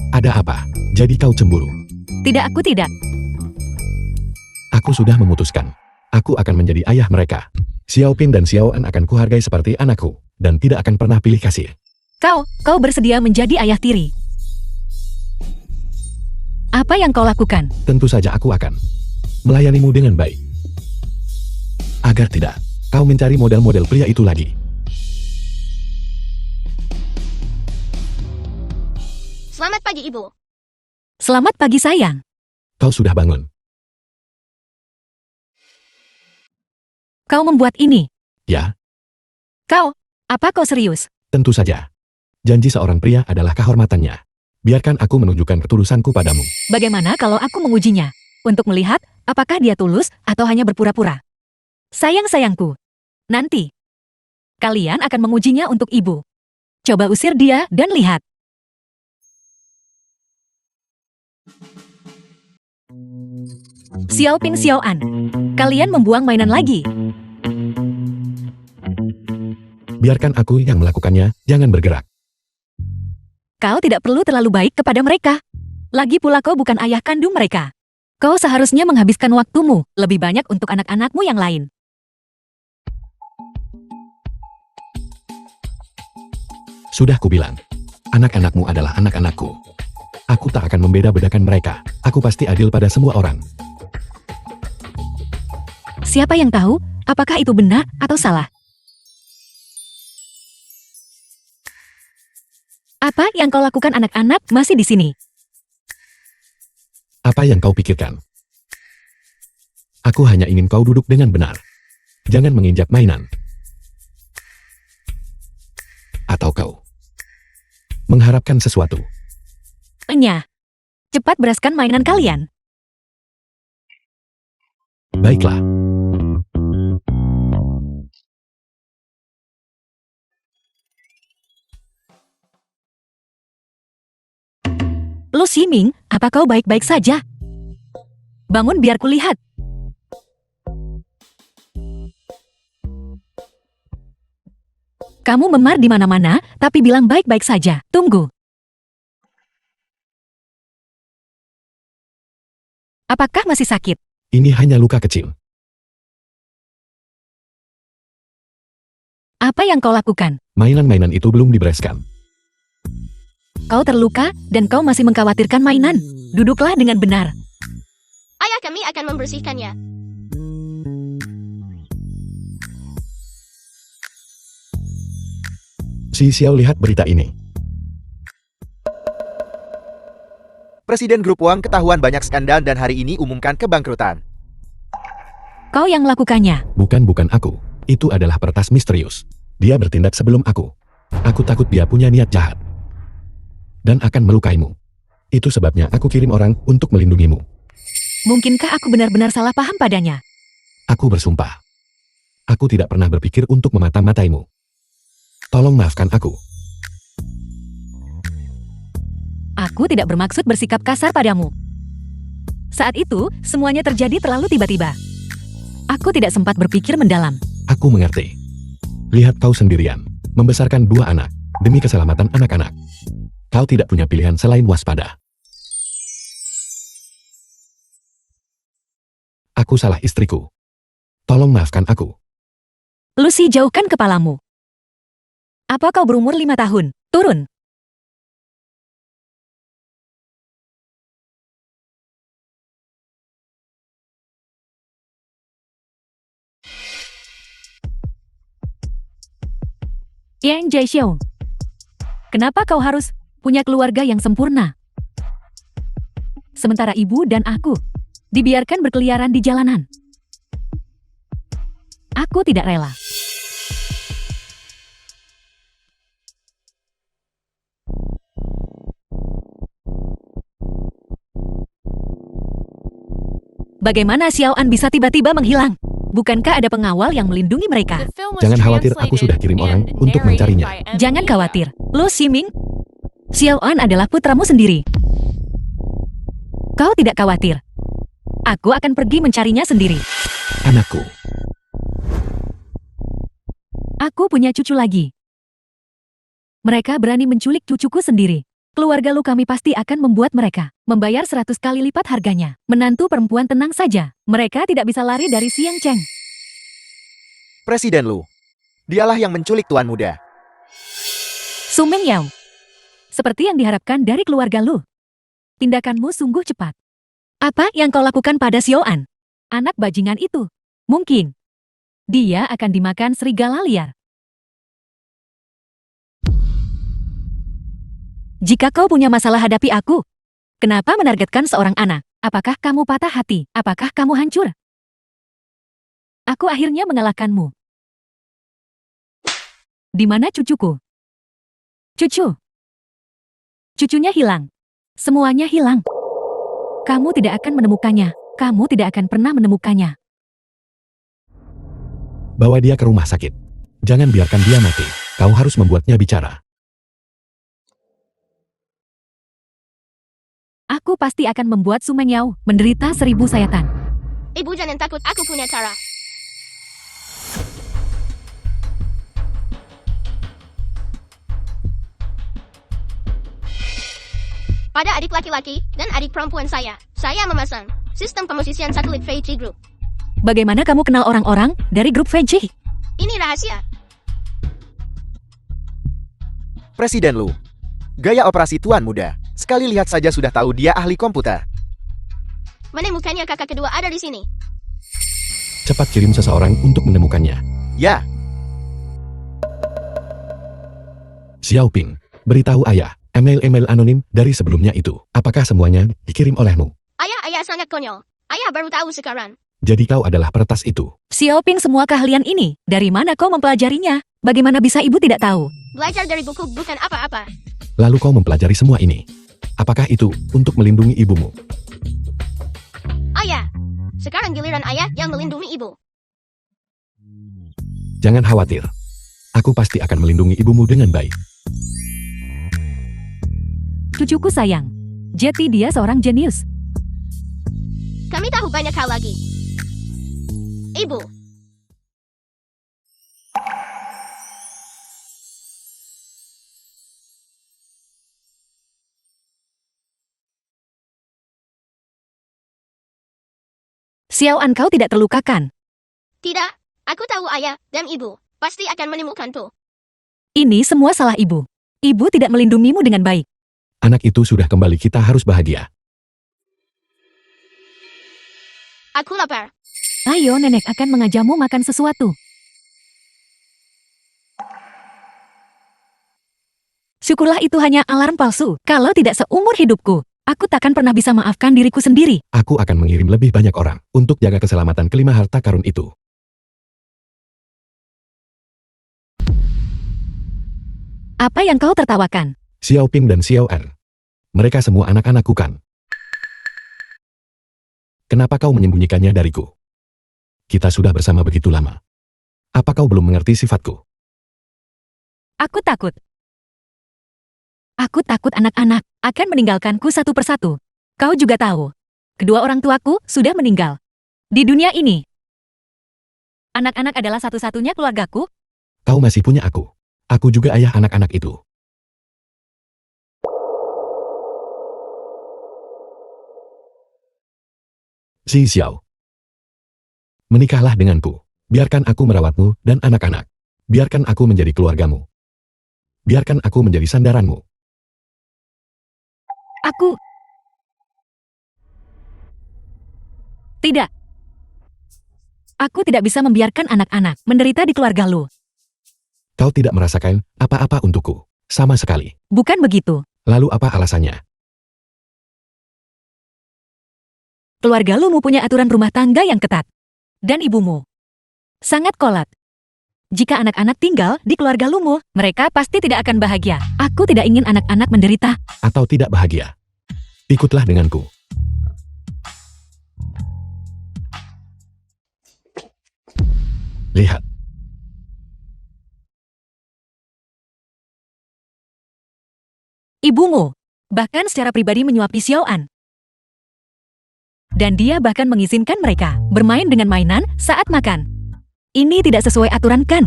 Ada apa? Jadi kau cemburu? Tidak, aku tidak. Aku sudah memutuskan. Aku akan menjadi ayah mereka. Xiaoping dan Xiaoan akan kuhargai seperti anakku, dan tidak akan pernah pilih kasih. Kau bersedia menjadi ayah tiri. Apa yang kau lakukan? Tentu saja aku akan melayanimu dengan baik. Agar tidak, kau mencari model-model pria itu lagi. Selamat pagi, Ibu. Selamat pagi, sayang. Kau sudah bangun. Kau membuat ini. Ya, Apa kau serius? tentu saja. Janji seorang pria adalah kehormatannya. Biarkan aku menunjukkan ketulusanku padamu. Bagaimana kalau aku mengujinya? Untuk melihat apakah dia tulus atau hanya berpura-pura. Sayang-sayangku. Nanti, kalian akan mengujinya untuk ibu. Coba usir dia dan lihat. Xiaoping, Xiaoan, kalian membuang mainan lagi. Biarkan aku yang melakukannya, jangan bergerak. Kau tidak perlu terlalu baik kepada mereka. Lagi pula kau bukan ayah kandung mereka. Kau seharusnya menghabiskan waktumu lebih banyak untuk anak-anakmu yang lain. Sudah kubilang, anak-anakmu adalah anak-anakku. Aku tak akan membeda-bedakan mereka. Aku pasti adil pada semua orang. Siapa yang tahu apakah itu benar atau salah? Apa yang kau lakukan, anak-anak masih di sini? Apa yang kau pikirkan? Aku hanya ingin kau duduk dengan benar. Jangan menginjak mainan. Atau kau mengharapkan sesuatu. Enya, cepat bereskan mainan kalian. Baiklah. Lu Ximing, apa kau baik-baik saja? Bangun biar kulihat. Kamu memar di mana-mana, tapi bilang baik-baik saja. Tunggu. Apakah masih sakit? Ini hanya luka kecil. Apa yang kau lakukan? Mainan-mainan itu belum dibereskan. Kau terluka dan kau masih mengkhawatirkan mainan. Duduklah dengan benar. Ayah kami akan membersihkannya. Si Xiao lihat berita ini. Presiden Grup Wang ketahuan banyak skandal dan hari ini umumkan kebangkrutan. Kau yang melakukannya. Bukan aku. Itu adalah peretas misterius. Dia bertindak sebelum aku. Aku takut dia punya niat jahat. Dan akan melukaimu. Itu sebabnya aku kirim orang untuk melindungimu. Mungkinkah aku benar-benar salah paham padanya? Aku bersumpah. Aku tidak pernah berpikir untuk memata-mataimu. Tolong maafkan aku. Aku tidak bermaksud bersikap kasar padamu. Saat itu, semuanya terjadi terlalu tiba-tiba. Aku tidak sempat berpikir mendalam. Aku mengerti. Lihat kau sendirian, membesarkan 2 anak, demi keselamatan anak-anak. Kau tidak punya pilihan selain waspada. Aku salah istriku. Tolong maafkan aku. Lucy, jauhkan kepalamu. Apa kau berumur 5 tahun? Turun. Qian Zhixiu, kenapa kau harus punya keluarga yang sempurna? Sementara ibu dan aku dibiarkan berkeliaran di jalanan. Aku tidak rela. Bagaimana Xiao An bisa tiba-tiba menghilang? Bukankah ada pengawal yang melindungi mereka? The film was Jangan khawatir, aku translated sudah kirim orang and untuk narrated mencarinya. by M Jangan Media. khawatir, Lu Ximing. Xiao An adalah putramu sendiri. Kau tidak khawatir. Aku akan pergi mencarinya sendiri. Anakku, Aku punya cucu lagi. Mereka berani menculik cucuku sendiri. Keluarga Lu kami pasti akan membuat mereka membayar 100 kali lipat harganya. Menantu perempuan tenang saja. Mereka tidak bisa lari dari Xiang Cheng. Presiden Lu. Dialah yang menculik tuan muda. Su Mengyao. Seperti yang diharapkan dari keluarga Lu. Tindakanmu sungguh cepat. Apa yang kau lakukan pada Xiao An? Anak bajingan itu. Mungkin dia akan dimakan serigala liar. Jika kau punya masalah hadapi aku, kenapa menargetkan seorang anak? Apakah kamu patah hati? Apakah kamu hancur? Aku akhirnya mengalahkanmu. Di mana cucuku? Cucu. Cucunya hilang. Semuanya hilang. Kamu tidak akan menemukannya. Kamu tidak akan pernah menemukannya. bawa dia ke rumah sakit. Jangan biarkan dia mati. Kau harus membuatnya bicara. Aku pasti akan membuat Su Mengyao menderita 1000 sayatan. Ibu jangan takut, aku punya cara. Pada adik laki-laki dan adik perempuan saya memasang sistem pemosisian satelit 5G Group. Bagaimana kamu kenal orang-orang dari grup 5G? Ini rahasia. Presiden Lu. Gaya operasi tuan muda. Sekali lihat saja sudah tahu dia ahli komputer. Menemukannya, kakak kedua ada di sini. Cepat kirim seseorang untuk menemukannya. Ya, Xiaoping, beritahu ayah, email-email anonim dari sebelumnya itu. Apakah semuanya dikirim olehmu? Ayah sangat konyol. Ayah baru tahu sekarang. Jadi kau adalah peretas itu. Xiaoping, semua keahlian ini, dari mana kau mempelajarinya? Bagaimana bisa ibu tidak tahu? Belajar dari buku bukan apa-apa. Lalu kau mempelajari semua ini. Apakah itu untuk melindungi ibumu? Ayah, sekarang giliran ayah yang melindungi ibu. Jangan khawatir. Aku pasti akan melindungi ibumu dengan baik. Cucuku sayang. Jeti dia seorang jenius. Kami tahu banyak hal lagi. Ibu. Xiao An, kau tidak terlukakan. Tidak, aku tahu ayah dan ibu pasti akan menemukanku. Ini semua salah ibu. Ibu tidak melindungimu dengan baik. Anak itu sudah kembali, kita harus bahagia. Aku lapar. Ayo, nenek akan mengajakmu makan sesuatu. Syukurlah itu hanya alarm palsu. Kalau tidak seumur hidupku, aku takkan pernah bisa maafkan diriku sendiri. Aku akan mengirim lebih banyak orang untuk jaga keselamatan kelima harta karun itu. Apa yang kau tertawakan? Xiaoping dan Xiao An. Mereka semua anak-anakku kan? Kenapa kau menyembunyikannya dariku? Kita sudah bersama begitu lama. Apa kau belum mengerti sifatku? Aku takut. Aku takut anak-anak akan meninggalkanku satu persatu. Kau juga tahu, kedua orang tuaku sudah meninggal. Di dunia ini, anak-anak adalah satu-satunya keluargaku. Kau masih punya aku. Aku juga ayah anak-anak itu. Si Xiao. Menikahlah denganku. Biarkan aku merawatmu dan anak-anak. Biarkan aku menjadi keluargamu. Biarkan aku menjadi sandaranmu. Aku tidak. Aku tidak bisa membiarkan anak-anak menderita di keluarga Lu. Kau tidak merasakan apa-apa untukku. Sama sekali. Bukan begitu. Lalu apa alasannya? Keluarga Lumu punya aturan rumah tangga yang ketat. Dan ibumu sangat kolot. Jika anak-anak tinggal di keluarga Lumu, mereka pasti tidak akan bahagia. Aku tidak ingin anak-anak menderita. Atau tidak bahagia? Ikutlah denganku. Lihat. Ibumu bahkan secara pribadi menyuapi Xiaoan. Dan dia bahkan mengizinkan mereka bermain dengan mainan saat makan. Ini tidak sesuai aturan kan?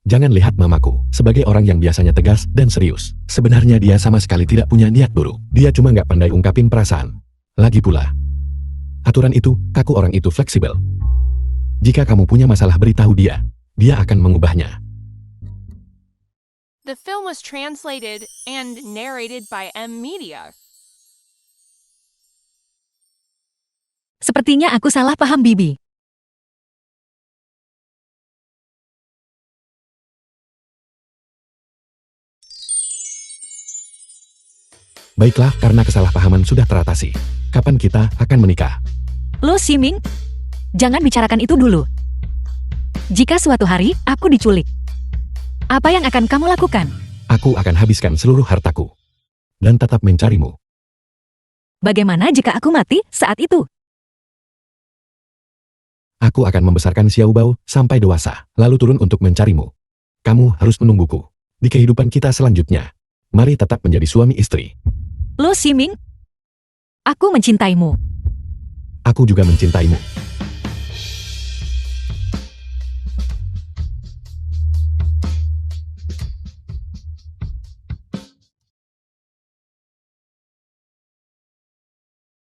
Jangan lihat mamaku sebagai orang yang biasanya tegas dan serius. Sebenarnya dia sama sekali tidak punya niat buruk. Dia cuma nggak pandai ungkapin perasaan. Lagi pula, aturan itu, kaku orang itu fleksibel. Jika kamu punya masalah beritahu dia akan mengubahnya. The film was translated and narrated by M Media. Sepertinya aku salah paham, Bibi. Baiklah, karena kesalahpahaman sudah teratasi. Kapan kita akan menikah? Lo Ximing, jangan bicarakan itu dulu. Jika suatu hari aku diculik, apa yang akan kamu lakukan? Aku akan habiskan seluruh hartaku dan tetap mencarimu. Bagaimana jika aku mati saat itu? Aku akan membesarkan Xiaobao sampai dewasa, lalu turun untuk mencarimu. Kamu harus menungguku di kehidupan kita selanjutnya. Mari tetap menjadi suami istri. Lo Ximing, aku mencintaimu. Aku juga mencintaimu.